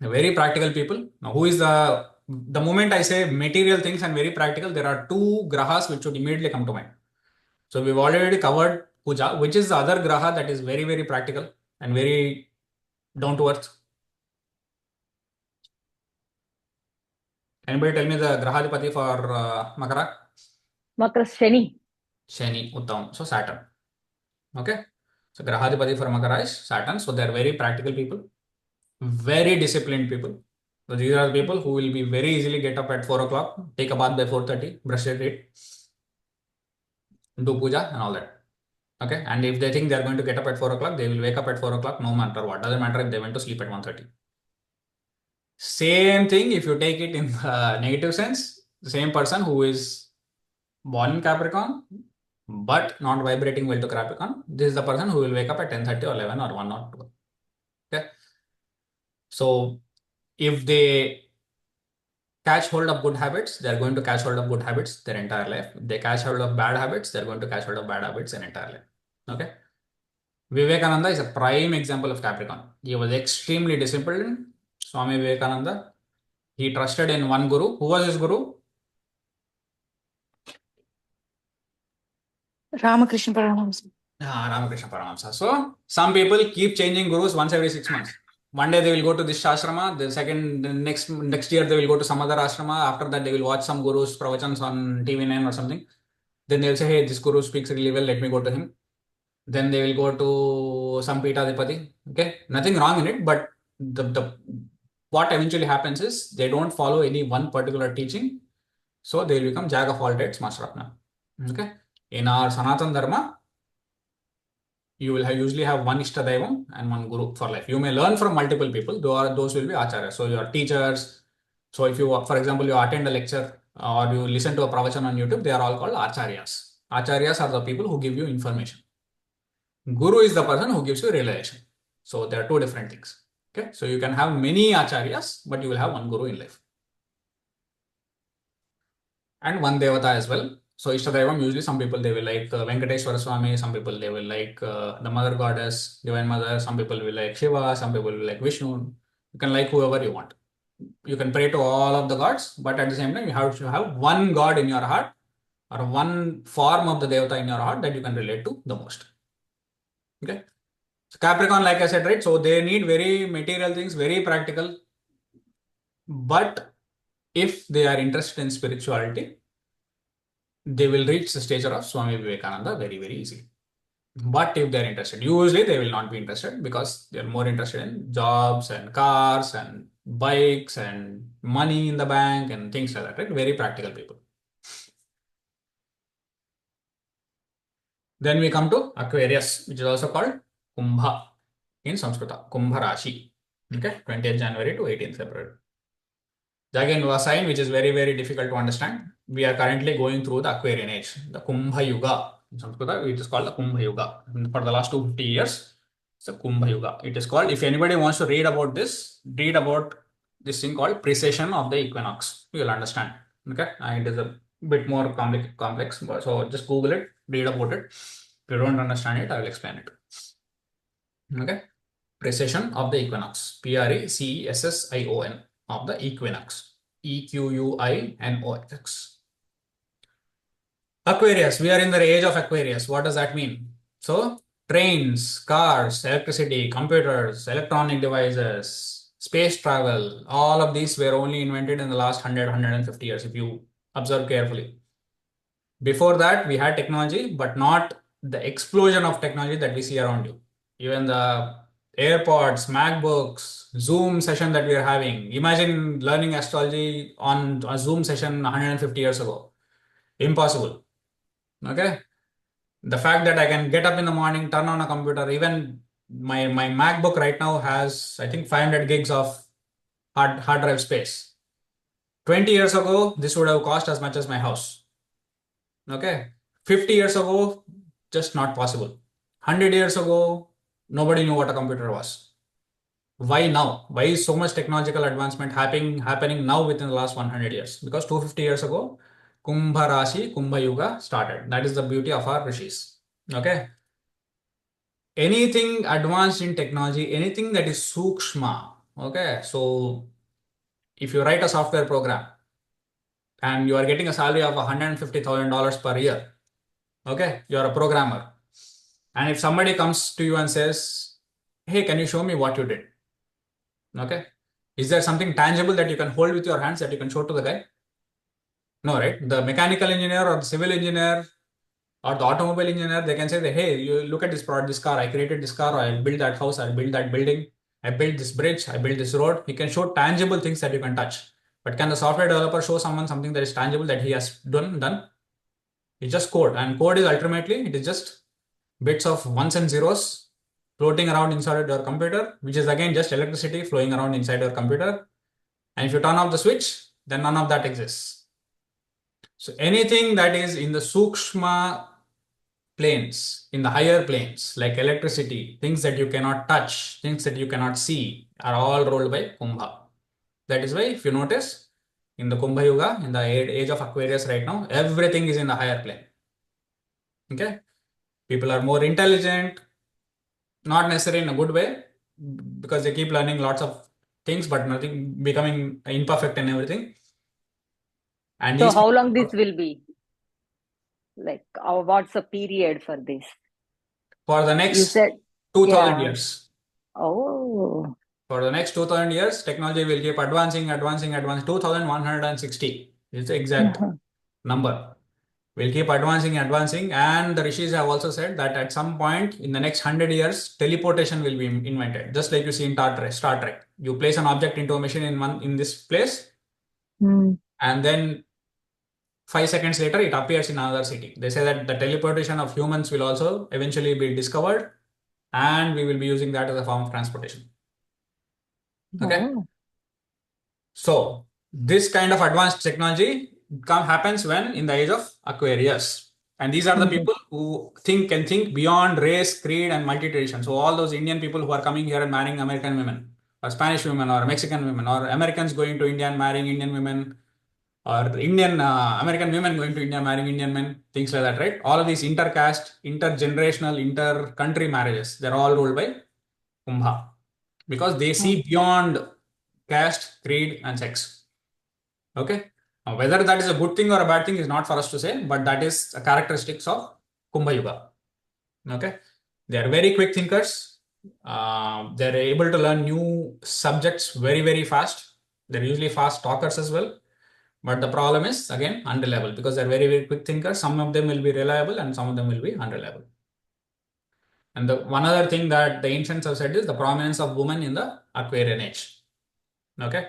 Very practical people. Now, who is the moment I say material things and very practical, there are two grahas which would immediately come to mind. So we've already covered Puja, which is the other graha that is very, very practical and very down to earth. Anybody tell me the grahadipati for Makara? Makara Shani. Shani, Uttam. So Saturn. Okay. So grahadipati for Makara is Saturn. So they are very practical people, very disciplined people. So these are people who will be very easily get up at 4 o'clock, take a bath by 4:30, brush their teeth, do puja and all that. Okay. And if they think they are going to get up at 4 o'clock, they will wake up at 4 o'clock no matter what. Doesn't matter if they went to sleep at 1:30. Same thing if you take it in the negative sense. The same person who is born in Capricorn but not vibrating well to Capricorn, this is the person who will wake up at 10:30 or 11 or 1 or 2. Okay. So if they catch hold of good habits, they're going to catch hold of good habits their entire life. If they catch hold of bad habits, they're going to catch hold of bad habits their entire life. Okay. Vivekananda is a prime example of Capricorn. He was extremely disciplined. Swami Vivekananda. He trusted in one guru. Who was his guru? Ramakrishna Paramahamsa. Ramakrishna Paramahamsa. So some people keep changing gurus once every 6 months. One day they will go to this ashrama, the next year they will go to some other ashrama. After that they will watch some gurus pravachans on TV9 or something. Then they'll say, hey, this guru speaks really well, let me go to him. Then they will go to some Pitadipati. Okay, nothing wrong in it, but the what eventually happens is they don't follow any one particular teaching, so they will become Jack of all trades, master of none. Okay, in our Sanatan Dharma, you will usually have one Ishtadaivam and one Guru for life. You may learn from multiple people, those will be Acharyas. So your teachers. So if you, for example, you attend a lecture or you listen to a pravachan on YouTube, they are all called Acharyas. Acharyas are the people who give you information. Guru is the person who gives you realization. So there are two different things. Okay, so you can have many acharyas, but you will have one guru in life. And one devata as well. So Ishtadaivam, usually some people they will like Venkateshwara Swami, some people they will like the Mother Goddess, Divine Mother, some people will like Shiva, some people will like Vishnu. You can like whoever you want. You can pray to all of the gods, but at the same time, you have to have one god in your heart or one form of the devata in your heart that you can relate to the most. Okay. So Capricorn, like I said, right? So they need very material things, very practical. But if they are interested in spirituality, they will reach the stage of Swami Vivekananda very, very easily. But if they're interested, usually they will not be interested because they're more interested in jobs and cars and bikes and money in the bank and things like that, right? Very practical people. Then we come to Aquarius, which is also called Kumbha in Sanskrita, Kumbha Rashi. Okay, 20th January to 18th February. Again, a sign which is very, very difficult to understand. We are currently going through the Aquarian age, the Kumbha Yuga. In Sanskrit, it is called the Kumbha Yuga. For the last 250 years, it's a Kumbha Yuga. It is called, if anybody wants to read about this, read about this thing called precession of the equinox. You will understand. Okay, and it is a bit more complex, so just Google it, read about it. If you don't understand it, I will explain it. Okay, precession of the equinox. Precession of the equinox. Equinox. Aquarius. We are in the age of Aquarius. What does that mean? So, trains, cars, electricity, computers, electronic devices, space travel, all of these were only invented in the last 150 years, if you observe carefully. Before that, we had technology, but not the explosion of technology that we see around you. Even the AirPods, MacBooks, Zoom session that we are having. Imagine learning astrology on a Zoom session 150 years ago. Impossible. Okay. The fact that I can get up in the morning, turn on a computer, even my MacBook right now has, I think, 500 gigs of hard drive space. 20 years ago, this would have cost as much as my house. Okay. 50 years ago, just not possible. 100 years ago, nobody knew what a computer was. Why now? Why is so much technological advancement happening now within the last 100 years? Because 250 years ago, Kumbha Rashi, Kumbha Yuga started. That is the beauty of our rishis. Okay. Anything advanced in technology, anything that is sukshma. Okay. So if you write a software program and you are getting a salary of $150,000 per year, okay, you are a programmer. And if somebody comes to you and says, hey, can you show me what you did? Okay. Is there something tangible that you can hold with your hands that you can show to the guy? No, right? The mechanical engineer or the civil engineer or the automobile engineer, they can say that, hey, you look at this product, this car, I created this car, or I built that house, I built that building, I built this bridge, I built this road. He can show tangible things that you can touch. But can the software developer show someone something that is tangible that he has done? It's just code. And code is ultimately, it is just bits of ones and zeros floating around inside your computer, which is again just electricity flowing around inside your computer. And if you turn off the switch, then none of that exists. So anything that is in the sukshma planes, in the higher planes, like electricity, things that you cannot touch, things that you cannot see, are all rolled by Kumbha. That is why, if you notice, in the Kumbha Yuga, in the age of Aquarius right now, everything is in the higher plane. Okay? People are more intelligent, not necessarily in a good way, because they keep learning lots of things, but nothing, becoming imperfect in everything. And So these how people, long this will be? Like, what's the period for this? for the You next said, 2000 yeah. years. Oh, For the next 2000 years, technology will keep advancing. 2160 is the exact number. Will keep advancing, and the rishis have also said that at some point in the next 100 years, teleportation will be invented. Just like you see in Star Trek. You place an object into a machine in this place, Hmm. and then 5 seconds later, it appears in another city. They say that the teleportation of humans will also eventually be discovered, and we will be using that as a form of transportation. Okay. Oh. So this kind of advanced technology happens when in the age of Aquarius. And these are the people who can think beyond race, creed, and multi-tradition. So all those Indian people who are coming here and marrying American women, or Spanish women, or Mexican women, or Americans going to India and marrying Indian women, or Indian American women going to India marrying Indian men, things like that, right? All of these intercaste, intergenerational, inter-country marriages, they're all ruled by Kumbha because they see beyond caste, creed, and sex. Okay. Now, whether that is a good thing or a bad thing is not for us to say, but that is a characteristics of Kumbha Yuga. Okay. They are very quick thinkers. They're able to learn new subjects very, very fast. They're usually fast talkers as well. But the problem is, again, unreliable because they're very, very quick thinkers. Some of them will be reliable and some of them will be unreliable. And the one other thing that the ancients have said is the prominence of women in the Aquarian age. Okay.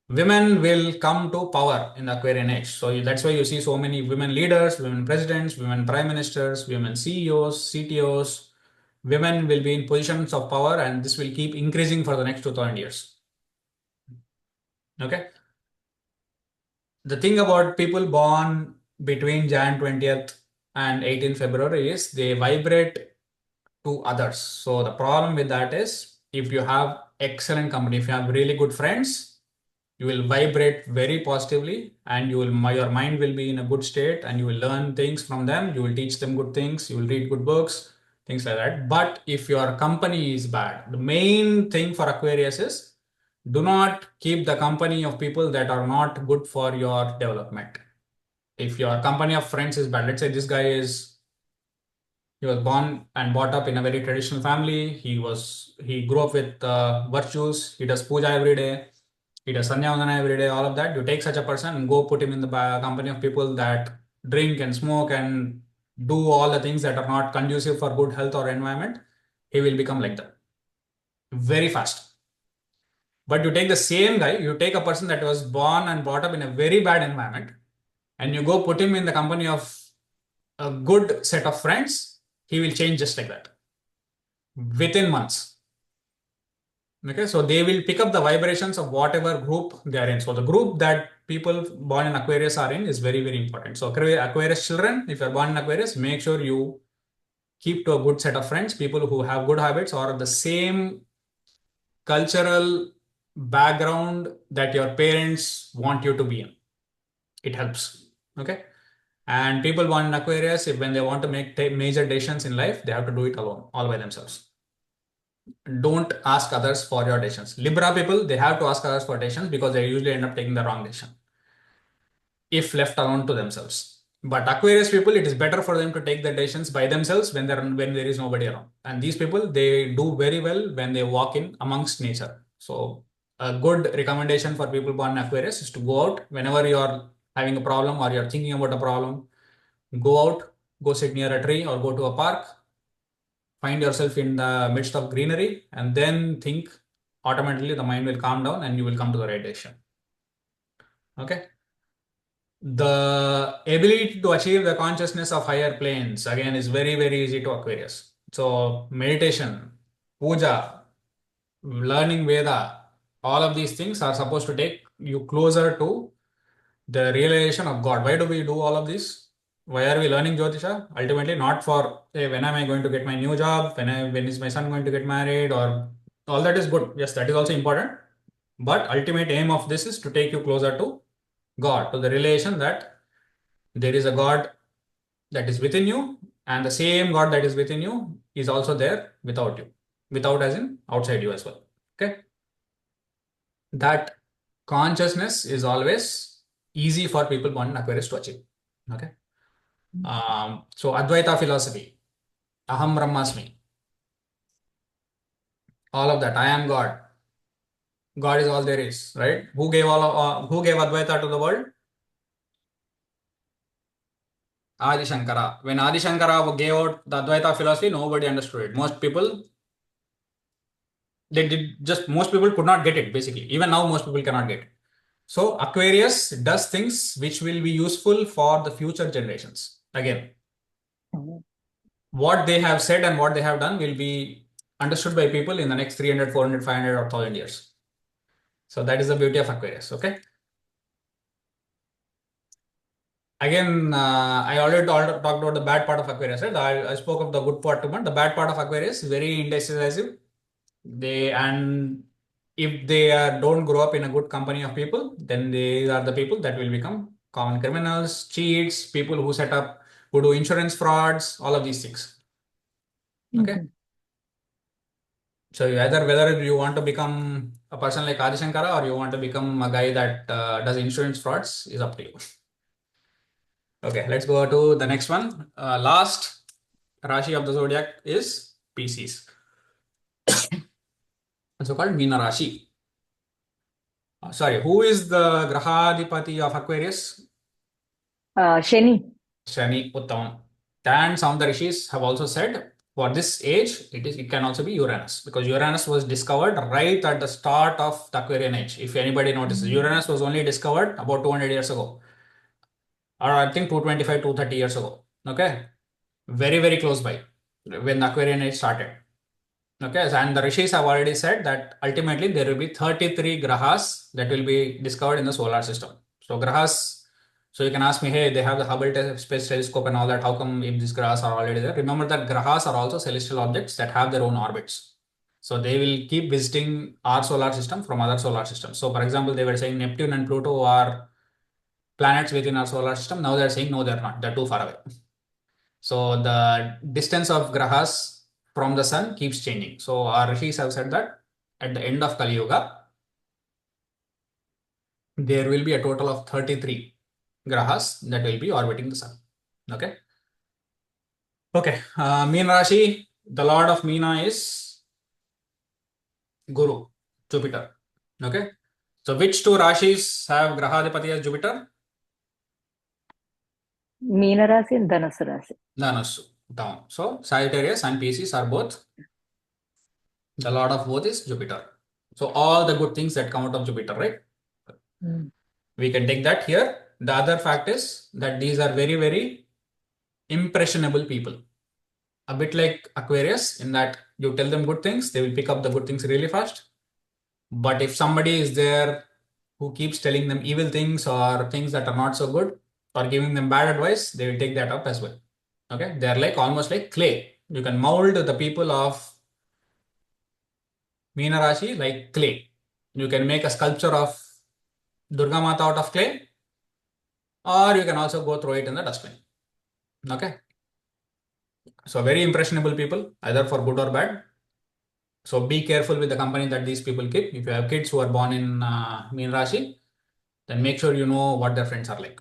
Women will come to power in the Aquarian age. So that's why you see so many women leaders, women presidents, women prime ministers, women CEOs, CTOs. Women will be in positions of power, and this will keep increasing for the next 2000 years. Okay. The thing about people born between Jan 20th and 18th February is they vibrate to others. So the problem with that is if you have excellent company, if you have really good friends, you will vibrate very positively, and your mind will be in a good state, and you will learn things from them. You will teach them good things. You will read good books, things like that. But if your company is bad, the main thing for Aquarius is do not keep the company of people that are not good for your development. If your company of friends is bad, let's say this guy he was born and brought up in a very traditional family. He grew up with virtues. He does puja every day. He does sanyavandana every day. All of that. You take such a person and go put him in the company of people that drink and smoke and do all the things that are not conducive for good health or environment. He will become like that very fast. But you take the same guy, you take a person that was born and brought up in a very bad environment, and you go put him in the company of a good set of friends, he will change just like that within months. Okay, so they will pick up the vibrations of whatever group they are in. So the group that people born in Aquarius are in is very, very important. So Aquarius children, if you're born in Aquarius, make sure you keep to a good set of friends, people who have good habits or the same cultural background that your parents want you to be in. It helps. Okay. And people born in Aquarius, if when they want to make major decisions in life, they have to do it alone, all by themselves. Don't ask others for your decisions. Libra people, they have to ask others for decisions because they usually end up taking the wrong decision if left alone to themselves. But Aquarius people, it is better for them to take the decisions by themselves when there is nobody around. And these people, they do very well when they walk in amongst nature. So a good recommendation for people born in Aquarius is to go out whenever you are having a problem or you're thinking about a problem. Go out, go sit near a tree or go to a park, find yourself in the midst of greenery, and then think. Automatically the mind will calm down and you will come to the right decision. Okay. The ability to achieve the consciousness of higher planes again is very, very easy to Aquarius. So meditation, puja, learning Veda, all of these things are supposed to take you closer to the realization of God. Why do we do all of this? Why are we learning Jyotisha? Ultimately, not for hey, when am I going to get my new job? When is my son going to get married? Or all that is good. Yes, that is also important. But ultimate aim of this is to take you closer to God, to the realization that there is a God that is within you, and the same God that is within you is also there without you. Without as in outside you as well. Okay. That consciousness is always easy for people born in Aquarius to achieve. Okay. So Advaita philosophy, Aham Brahmasmi, all of that. I am God. God is all there is, right? Who gave Advaita to the world? Adi Shankara. When Adi Shankara gave out the Advaita philosophy, nobody understood it. Most people could not get it, basically. Even now, most people cannot get it. So Aquarius does things which will be useful for the future generations. Again, what they have said and what they have done will be understood by people in the next 300, 400, 500 or 1000 years. So that is the beauty of Aquarius. Okay. Again, I already talked about the bad part of Aquarius, right? I spoke of the good part too much. The bad part of Aquarius is very indecisive. And if they don't grow up in a good company of people, then they are the people that will become common criminals, cheats, people who do insurance frauds, all of these things. Okay. So whether you want to become a person like Adi Shankara or you want to become a guy that does insurance frauds is up to you. Okay, let's go to the next one. Last Rashi of the zodiac is Pisces, also called Meena Rashi. Sorry, who is the Grahadipati of Aquarius? Shani. Shani Uttamam. And some of the rishis have also said For this age, it can also be Uranus, because Uranus was discovered right at the start of the Aquarian age. If anybody notices, Uranus was only discovered about 200 years ago, or I think 225, 230 years ago. Okay, very, very close by when the Aquarian age started. Okay, and the rishis have already said that ultimately there will be 33 grahas that will be discovered in the solar system. So grahas, so you can ask me, hey, they have the Hubble Space Telescope and all that. How come if these grahas are already there? Remember that grahas are also celestial objects that have their own orbits. So they will keep visiting our solar system from other solar systems. So for example, they were saying Neptune and Pluto are planets within our solar system. Now they're saying no, they're not. They're too far away. So the distance of grahas from the sun keeps changing. So our rishis have said that at the end of Kali Yuga, there will be a total of 33 grahas that will be orbiting the sun. Okay. Okay. Meena Rashi, the lord of Meena is Guru, Jupiter. Okay. So which two Rashis have Grahadipati as Jupiter? Meena Rasi and Dhanasa Rasi. Dhanasu, down. So Sagittarius and Pisces are both. The lord of both is Jupiter. So all the good things that come out of Jupiter, right? We can take that here. The other fact is that these are very, very impressionable people. A bit like Aquarius, in that you tell them good things, they will pick up the good things really fast. But if somebody is there who keeps telling them evil things or things that are not so good, or giving them bad advice, they will take that up as well. Okay, they're like almost like clay. You can mold the people of Meena Rashi like clay. You can make a sculpture of Durga Mata out of clay, or you can also go throw it in the dustbin. Okay. So very impressionable people, either for good or bad. So be careful with the company that these people keep. If you have kids who are born in Meen Rashi, then make sure you know what their friends are like.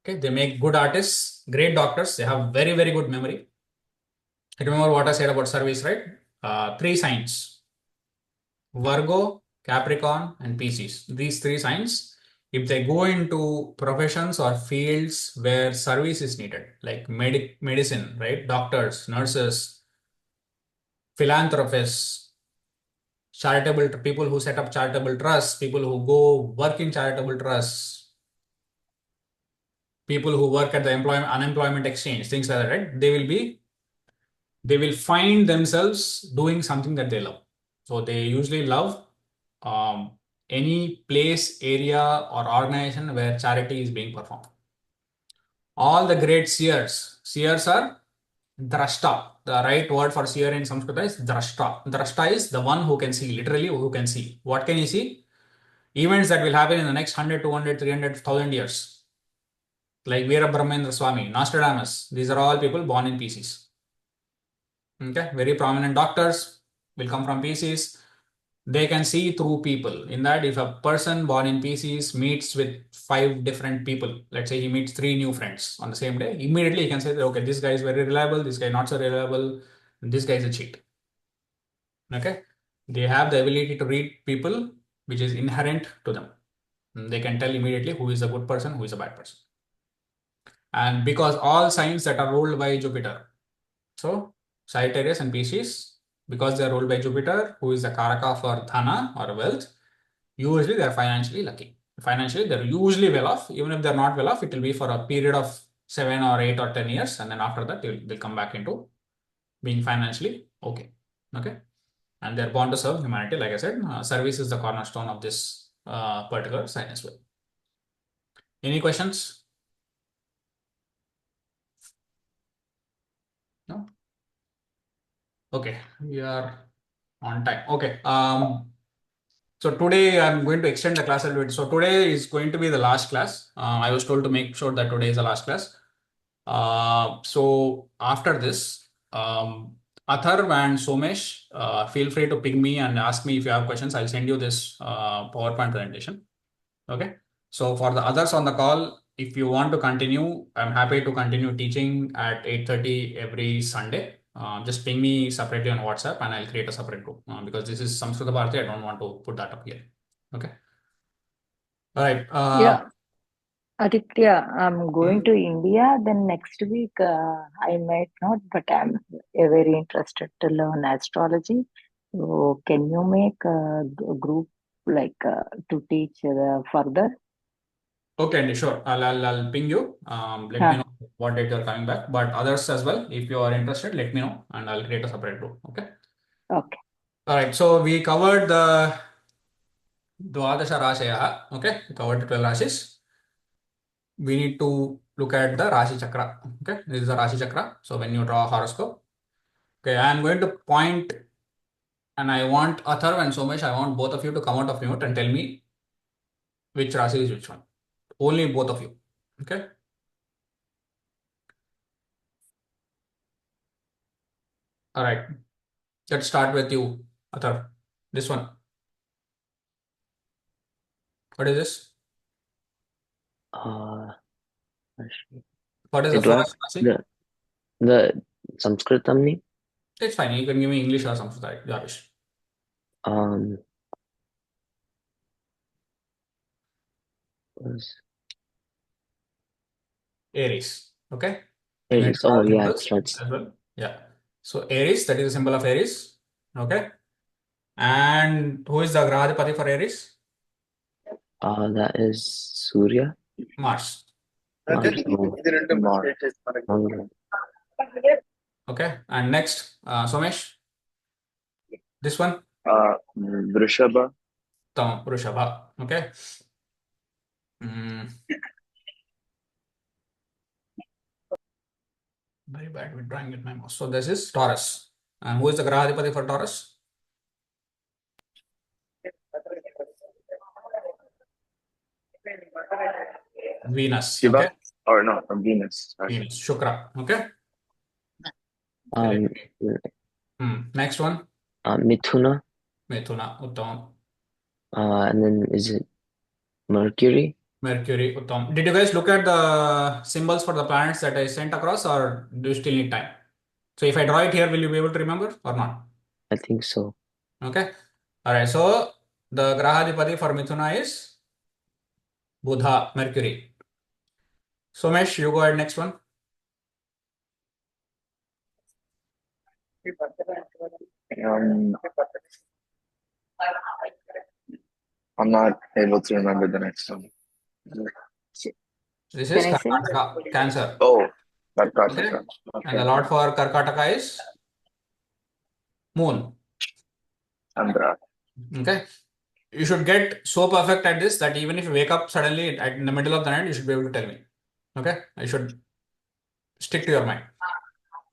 Okay, they make good artists, great doctors. They have very, very good memory. Remember what I said about service, right? Three signs: Virgo, Capricorn, and Pisces. These three signs, if they go into professions or fields where service is needed, like medicine, right? Doctors, nurses, philanthropists, charitable people who set up charitable trusts, people who go work in charitable trusts, people who work at the unemployment exchange, things like that, right? They will find themselves doing something that they love. So they usually love um, any place, area, or organization where charity is being performed. All the great seers are drashta. The right word for seer in Sanskrit is drashta. Drashta is the one who can see, literally who can see. What can he see? Events that will happen in the next 100, 200, 300, 1000 years. Like Veera Brahmendra Swami, Nostradamus. These are all people born in Pisces. Okay, very prominent doctors will come from Pisces. They can see through people. In that, if a person born in Pisces meets with 5 different people, let's say he meets 3 new friends on the same day, immediately he can say that, okay, this guy is very reliable, this guy not so reliable, and this guy is a cheat. Okay, they have the ability to read people, which is inherent to them. They can tell immediately who is a good person, who is a bad person. And because all signs that are ruled by Jupiter, so Sagittarius and Pisces, because they are ruled by Jupiter, who is the Karaka for Dhana or wealth, usually they are financially lucky. Financially, they're usually well off. Even if they're not well off, it will be for a period of 7 or 8 or 10 years. And then after that, they'll come back into being financially okay. Okay. And they're born to serve humanity. Like I said, service is the cornerstone of this particular sign as well. Any questions? No? Okay. We are on time. Okay. So today I'm going to extend the class a little bit. So today is going to be the last class. I was told to make sure that today is the last class. So after this, Atharv and Somesh, feel free to ping me and ask me if you have questions. I'll send you this PowerPoint presentation. Okay. So for the others on the call, if you want to continue, I'm happy to continue teaching at 8:30 every Sunday. Just ping me separately on WhatsApp and I'll create a separate group because this is Samskrita Bharati. I don't want to put that up here. Okay. All right. Yeah. Aditya, I'm going to India. Then next week, I might not, but I'm very interested to learn astrology. So, can you make a group to teach further? Okay, Andy, sure. I'll ping you. Let me Huh. know what date you're coming back. But others as well, if you are interested, let me know and I'll create a separate group. Okay. Okay. All right. So we covered the Dwadasha Rashaya. Okay. We covered the 12 Rashis. We need to look at the Rashi Chakra. Okay. This is the Rashi Chakra. So when you draw a horoscope, okay, I'm going to point and I want Atharv and Somesh, I want both of you to come out of mute and tell me which Rashi is which one. Only both of you. Okay. All right. Let's start with you, Atharv. This one. What is this? Actually, What is the do I have first Rashi? the Sanskritam name? It's fine. You can give me English or something like Jyotish. Um, was Aries. Okay. I'm going to Aries. draw Oh the yeah, it symbols starts. as well. Yeah. So Aries, that is the symbol of Aries. Okay. And who is the Grahadipati for Aries? That is Surya. Mars. Mars. Mangal. Okay. And next, Somesh. This one, Vrishabha. Vrishabha. Okay. Mm, very bad with drawing with my mouse. So this is Taurus. And who is the Grahadipati for Taurus? Venus. Shiva. Okay. Or no, from Venus. Sorry. Venus. Shukra. Okay. Um, Next one, Mithuna. Mithuna. Uttam. And then is it Mercury? Mercury. Uttam. Did you guys look at the symbols for the planets that I sent across, or do you still need time? So if I draw it here, will you be able to remember or not? I think so. Okay. All right. So the Grahadipati for Mithuna is Budha, Mercury. Somesh, you go ahead next one. Um, I'm not able to remember the next one. This Can is I say? Karkataka, Cancer. Oh, Okay. Karkataka. And the Lord for Karkataka is Moon. Andhra. Okay. You should get so perfect at this that even if you wake up suddenly in the middle of the night, you should be able to tell me. Okay. I should stick to your mind.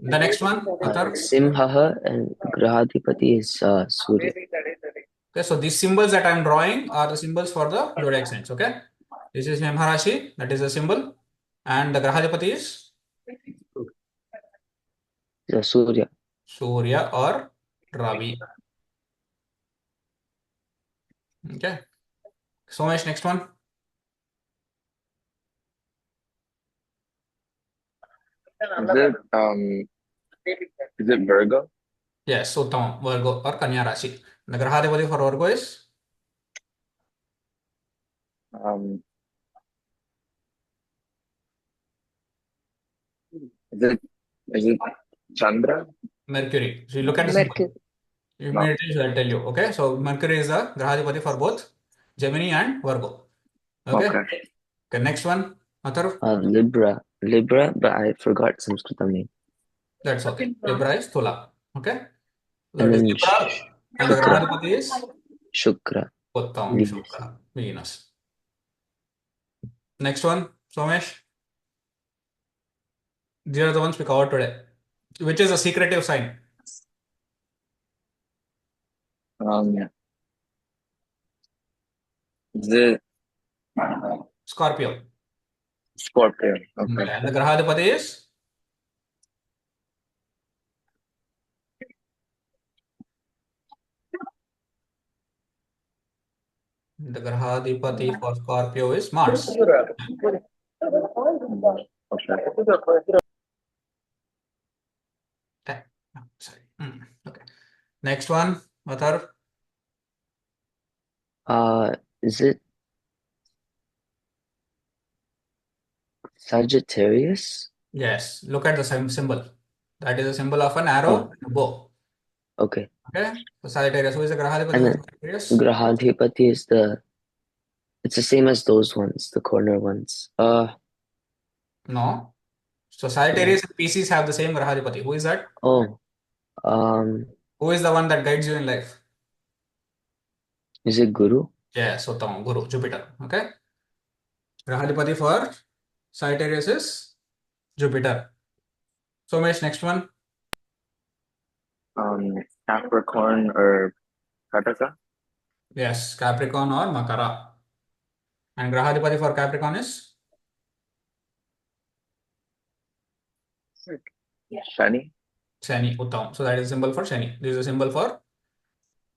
The next one, Athar. Simhaha and Grahadipati is Surya. Okay, so these symbols that I'm drawing are the symbols for the zodiac signs. Okay. This is Memharashi, that is a symbol. And the Grahadipati is Surya. Surya or Ravi. Okay. So much next one. Is it Virgo? Yes, Uttam, Virgo or Kanya Rashi. The Grahadipati for Virgo is Um, is it Chandra? Mercury. So you look at the symbol. Mercury. Immediately I'll tell you. Okay. So Mercury is the Grahadipati for both Gemini and Virgo. Okay. Okay. Next one. Atharv. Libra, but I forgot Sanskritam name. That's okay. Libra is Thula. Okay. So And it is then Libra and the Shukra. Grahadipati is Shukra. Uttam, Venus. Shukra, Venus. Next one, Somesh. These are the ones we covered today. Which is a secretive sign? Is it Scorpio. Scorpio? Okay. Okay. And the Grahadipati is the Grahadipati for Scorpio is Mars. Okay. Okay. Sorry. Okay. Next one, Atharv. Is it Sagittarius? Yes. Look at the same symbol. That is a symbol of an arrow and a bow. Okay. Okay. So Sagittarius. Who is the Grahadipati And for then Sagittarius? Grahadhipati is it's the same as those ones, the corner ones. No. So Sagittarius and Pisces have the same Grahadipati. Who is that? Oh, Who is the one that guides you in life? is it Guru? Yes, Uttam, Guru, Jupiter. Okay. Grahadipati for Sagittarius is Jupiter. So Mesh, next one. Capricorn or Kataka? Yes, Capricorn or Makara. And Grahadipati for Capricorn is Shani? Shani, Uttam. So that is symbol for Shani. This is a symbol for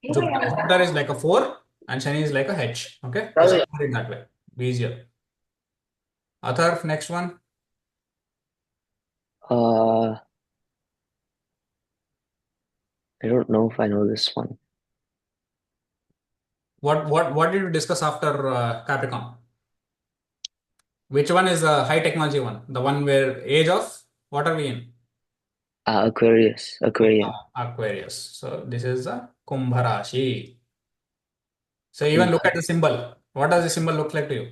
Jupiter. Jupiter is like a 4 and Shani is like a H. Okay. Just remember it that way. Be easier. Atharv, next one. I don't know if I know this one. What did you discuss after Capricorn? Which one is the high technology one? The one where age of what are we in? Aquarius, Aquarian. Aquarius. So this is the Kumbha Rashi. So even look Kumbha. at the symbol. What does the symbol look like to you?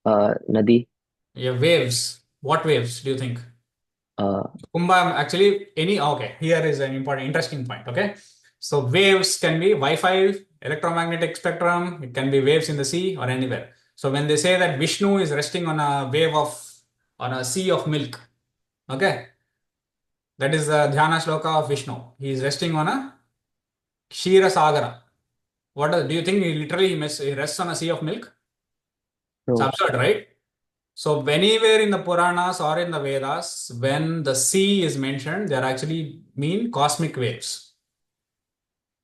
Nadi. Yeah, waves. What waves do you think? Uh, Kumbha actually okay. Here is an interesting point. Okay. So waves can be Wi-Fi, electromagnetic spectrum. It can be waves in the sea or anywhere. So when they say that Vishnu is resting on a on a sea of milk, okay, that is the Dhyana Shloka of Vishnu. He is resting on a Kshira Sagara. Do you think he literally he rests on a sea of milk? It's no. absurd, right? So anywhere in the Puranas or in the Vedas, when the sea is mentioned, they are actually mean cosmic waves.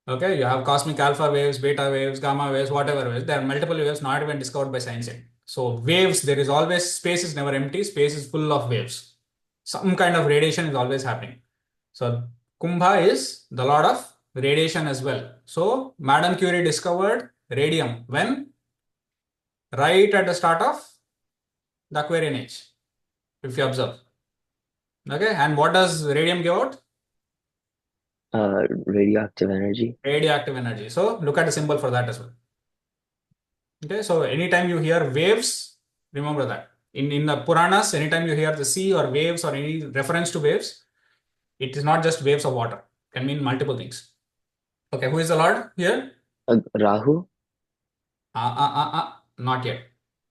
Okay, you have cosmic alpha waves, beta waves, gamma waves, whatever waves. There are multiple waves not even discovered by science yet. So waves, there is always, space is never empty. Space is full of waves. Some kind of radiation is always happening. So Kumbha is the lord of radiation as well. So Madame Curie discovered radium when? Right at the start of the Aquarian age, if you observe. Okay, and what does radium give out? Radioactive energy. Radioactive energy. So look at the symbol for that as well. Okay, so anytime you hear waves, remember that. In the Puranas, anytime you hear the sea or waves or any reference to waves, it is not just waves of water. It can mean multiple things. Okay, who is the Lord here? Rahu. Not yet.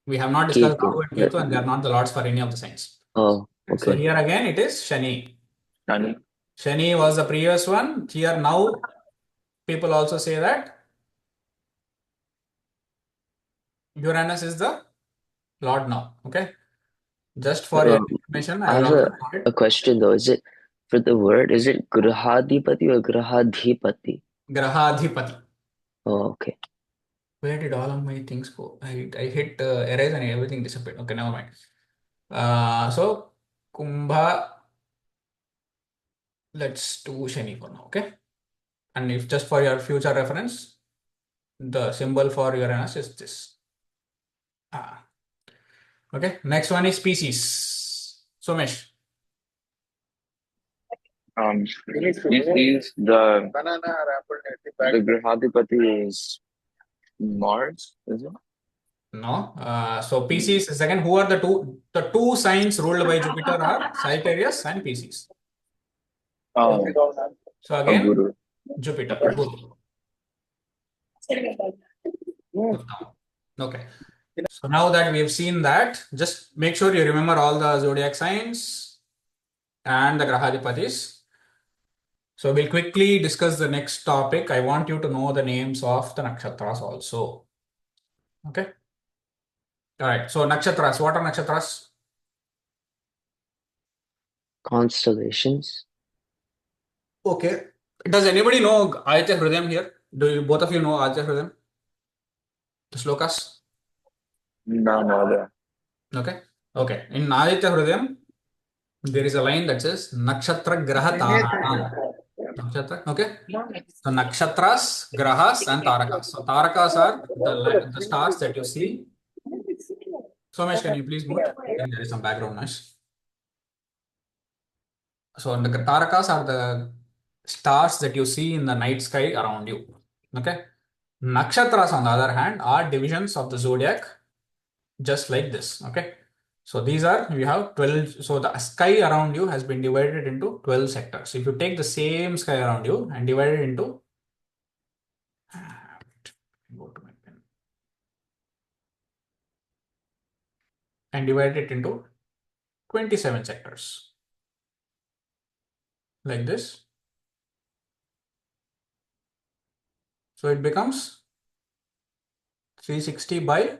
We have not discussed Ketu. Rahu and Ketu, and they are not the lords for any of the signs. Oh, So okay. here again, it is Shani. Shani? Shani was the previous one. Here now, people also say that Uranus is the Lord now. Okay. Just for your information, I I will have also call a it question though. Is it for the word? Is it Grahadipati or Grahadhipati? Grahadhipati. Oh, okay. Where did all of my things go? I hit erase and everything disappeared. Okay, never mind. So Kumbha, let's do Shani for now. Okay. And if just for your future reference, the symbol for Uranus is this. Okay. Next one is species. Somesh. Species, the Grihadipati is Mars, is it? No. So Pisces is second. Who are the two signs ruled by Jupiter are Sagittarius and Pisces. Oh, So again, Guru. Jupiter, Guru. Okay. So now that we have seen that, just make sure you remember all the zodiac signs and the Grahadipatis. So we'll quickly discuss the next topic. I want you to know the names of the nakshatras also. Okay. All right. So nakshatras, what are nakshatras? Constellations. Okay. Does anybody know Aditya Hridayam here? Do you both of you know Aditya Hridayam? The slokas? No, no, there. Okay. Okay. In Aditya Hridayam, there is a line that says Nakshatra Graha Taranam. Nakshatra. Okay. So nakshatras, grahas, and tarakas. So tarakas are the stars that you see Somesh, can you please mute? I think there is some background noise. So the tarakas are the stars that you see in the night sky around you. Okay. Nakshatras, on the other hand, are divisions of the zodiac, just like this. Okay. So these are, we have 12. So the sky around you has been divided into 12 sectors. If you take the same sky around you and divide it into, go to my pen, and divide it into 27 sectors, like this. So it becomes 360 by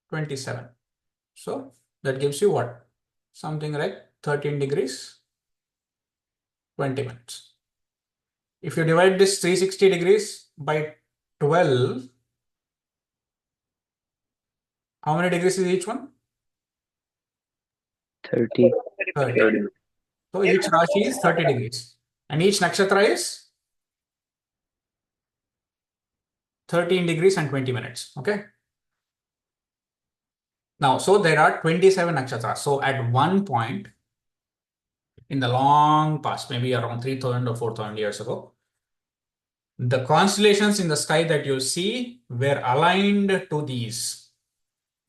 27. So that gives you what? Something like 13 degrees, 20 minutes. If you divide this 360 degrees by 12, how many degrees is each one? 30. 30. So each Rashi is 30 degrees. And each nakshatra is 13 degrees and 20 minutes. Okay. Now, so there are 27 nakshatras. So at one point in the long past, maybe around 3,000 or 4,000 years ago, the constellations in the sky that you see were aligned to these.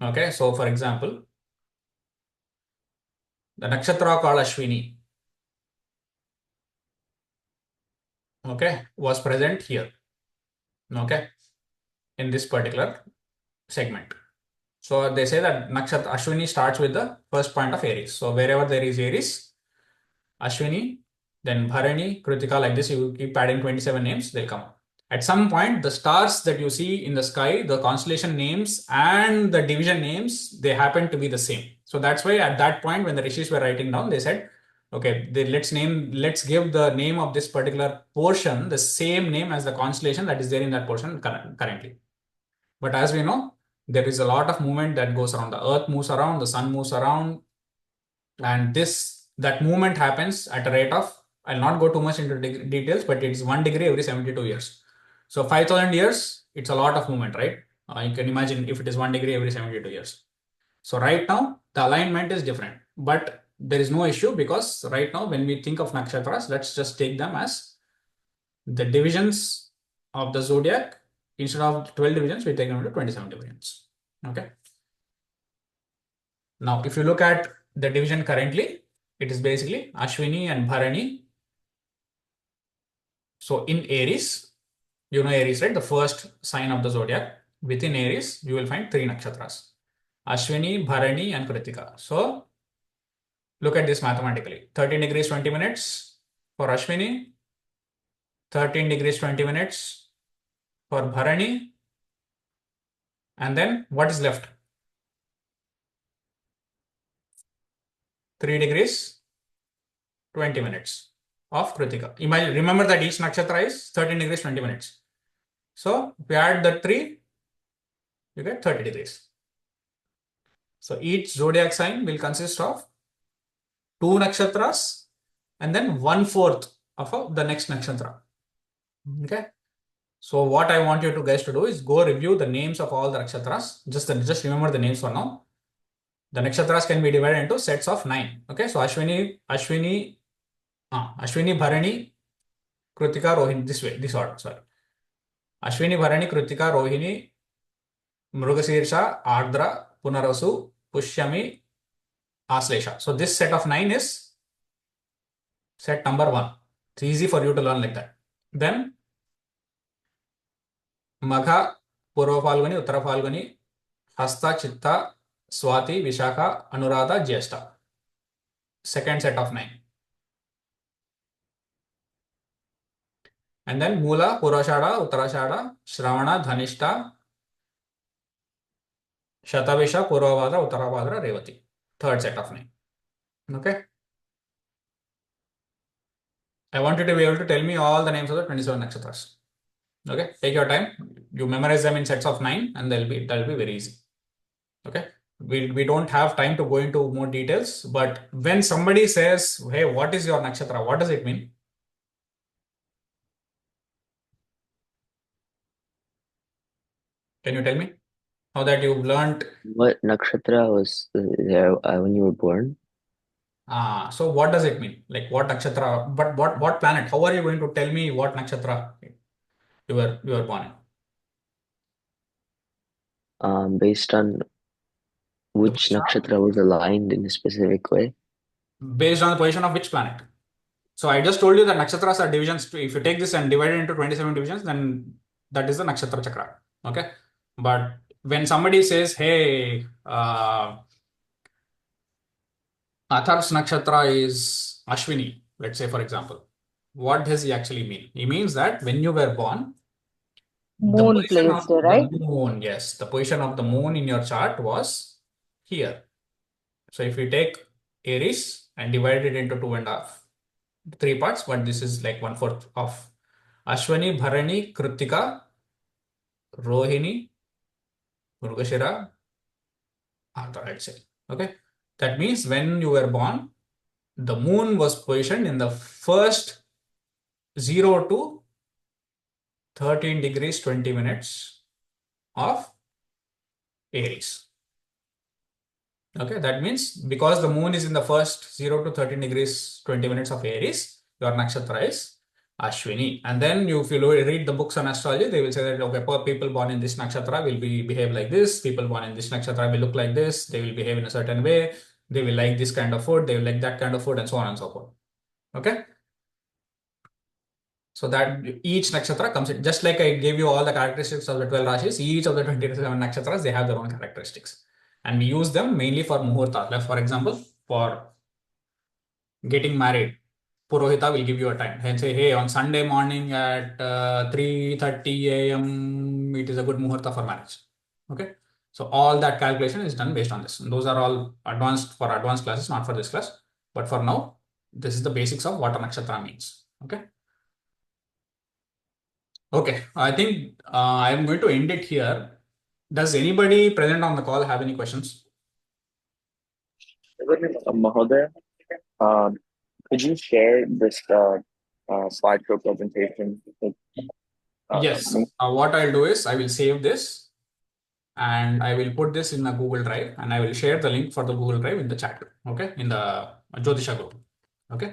Okay. So for example, the nakshatra called Ashwini, okay, was present here, okay, in this particular segment. So they say that nakshatra Ashwini starts with the first point of Aries. So wherever there is Aries, Ashwini, then Bharani, Kritika, like this, you keep adding 27 names, they'll come. At some point, the stars that you see in the sky, the constellation names and the division names, they happen to be the same. So that's why at that point, when the rishis were writing down, they said, okay, let's give the name of this particular portion the same name as the constellation that is there in that portion currently. But as we know, there is a lot of movement that goes around. The earth moves around, the sun moves around, and that movement happens at a rate of, I'll not go too much into details, but it's 1 degree every 72 years. So 5,000 years, it's a lot of movement, right? You can imagine if it is 1 degree every 72 years. So right now, the alignment is different, but there is no issue because right now, when we think of nakshatras, let's just take them as the divisions of the zodiac. Instead of 12 divisions, we take them into 27 divisions. Okay. Now, if you look at the division currently, it is basically Ashwini and Bharani. So in Aries, you know Aries, right? The first sign of the zodiac. Within Aries, you will find 3 nakshatras: Ashwini, Bharani, and Kritika. So look at this mathematically. 13 degrees 20 minutes for Ashwini, 13 degrees 20 minutes for Bharani, and then what is left? 3 degrees 20 minutes of Kritika. Imagine, remember that each nakshatra is 13 degrees 20 minutes. So if you add the 3, you get 30 degrees. So each zodiac sign will consist of 2 nakshatras and then 1/4 of the next nakshatra. Okay. So what I want you guys to do is go review the names of all the nakshatras. Just remember the names for now. The nakshatras can be divided into sets of 9. Okay. So Ashwini, Bharani, Kritika, Rohini, this order, sorry. Ashwini, Bharani, Kritika, Rohini, Mrugashirsha, Ardra, Punarasu, Pushyami, Aslesha. So this set of 9 is set number 1. It's easy for you to learn like that. Then Magha, Purva Falguni, Uttara Falguni, Hasta, Chitta, Swati, Vishakha, Anuradha, Jyeshta. Second set of 9. And then Mula, Purashada, Uttarashada, Shravana, Dhanishta, Shatavisha, Purvabhadra, Uttarabhadra, Revati. Third set of 9. Okay. I want you to be able to tell me all the names of the 27 nakshatras. Okay. Take your time. You memorize them in sets of 9 and that'll be very easy. Okay. We don't have time to go into more details, but when somebody says, hey, what is your nakshatra? What does it mean? Can you tell me? Now that you've learned, What nakshatra was there when you were born? so what does it mean? Like what nakshatra, but what planet? How are you going to tell me what nakshatra you were born Based on in? The which position nakshatra was aligned in a specific way. based on the position of which planet? So I just told you that nakshatras are divisions. If you take this and divide it into 27 divisions, then that is the nakshatra chakra. Okay. But when somebody says, hey, Atharv's nakshatra is Ashwini, let's say for example, what does he actually mean? He means that when you were born, the Moon position of placed, the right? moon, yes, the position of the moon in your chart was here. So if you take Aries and divide it into two and a half, three parts, but this is like one fourth of Ashwani, Bharani, Kritika, Rohini, Mrugashira, Anta, I'd say. Okay. That means when you were born, the moon was positioned in the first 0 to 13 degrees 20 minutes of Aries. Okay, that means because the moon is in the first 0 to 13 degrees 20 minutes of Aries, your nakshatra is Ashwini. And then if you read the books on astrology, they will say that okay, people born in this nakshatra will behave like this, people born in this nakshatra will look like this, they will behave in a certain way, they will like this kind of food, they will like that kind of food, and so on and so forth. Okay. So that each nakshatra comes in, just like I gave you all the characteristics of the 12 rashis, each of the 27 nakshatras, they have their own characteristics. And we use them mainly for muhurta. Like for example, for getting married, Purohita will give you a time and say, hey, on Sunday morning at 3:30 a.m., it is a good muhurta for marriage. Okay. So all that calculation is done based on this. And those are all advanced for advanced classes, not for this class. But for now, this is the basics of what a nakshatra means. Okay. Okay, I think I am going to end it here. Does anybody present on the call have any questions? Mahodaya, um, could you share this slideshow presentation with Yes. me? What I'll do is I will save this and I will put this in a Google Drive and I will share the link for the Google Drive in the chat. Okay, in the Jyotisha group. Okay,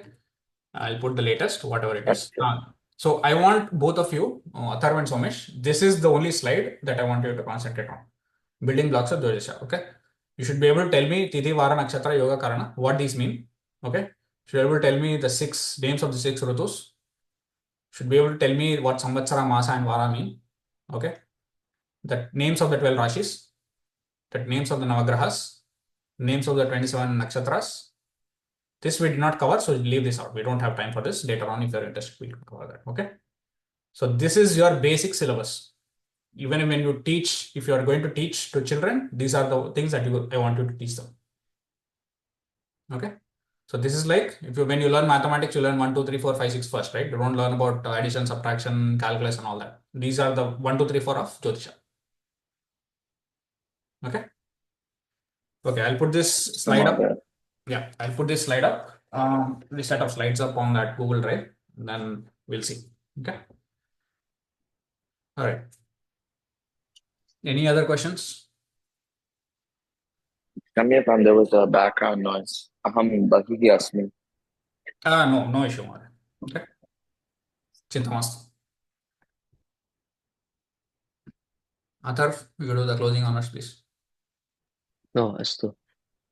I'll put the latest, whatever it is. Gotcha. So I want both of you, Atharv and Somesh, this is the only slide that I want you to concentrate on. Building blocks of Jyotisha. Okay. You should be able to tell me Tithi, Vara, Nakshatra, Yoga, Karana, what these mean. Okay. Should be able to tell me the six names of the six Rutus. Should be able to tell me what Samvatsara, Masa, and Vara mean. Okay. The names of the 12 Rashis, the names of the Navagrahas, names of the 27 Nakshatras. This we did not cover, so leave this out. We don't have time for this. Later on, if you're interested, we'll cover that. Okay. So this is your basic syllabus. Even when you teach, if you are going to teach to children, these are the things that I want you to teach them. Okay. So this is like when you learn mathematics, you learn 1, 2, 3, 4, 5, 6 first, right? You don't learn about addition, subtraction, calculus, and all that. These are the 1, 2, 3, 4 of Jyotisha. Okay. Okay, I'll put this slide up. Mahodaya. Yeah, I'll put this slide up. This set of slides up on that Google Drive, and then we'll see. Okay. All right. Any other questions? Tell me if there was a background noise. Aham bahihi asmi. No issue. Okay. Chintamastu. Atharv, you do the closing honors, please. No, अस्तु.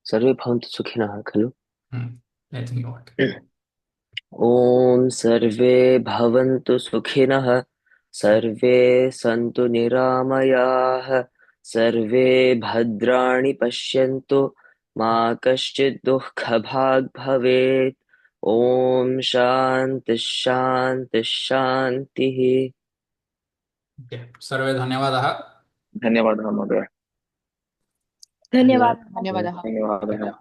सर्वे भवन्तु सुखिनः खलु? I think you want. ॐ सर्वे भवन्तु सुखिनः सर्वे सन्तु निरामयाः सर्वे भद्राणि पश्यन्तु मा कश्चित् दुःखभाग् भवेत् ॐ शान्तिः शान्तिः शान्तिः Okay. सर्वे धन्यवादः. धन्यवादः महोदय. धन्यवाद धन्यवादः.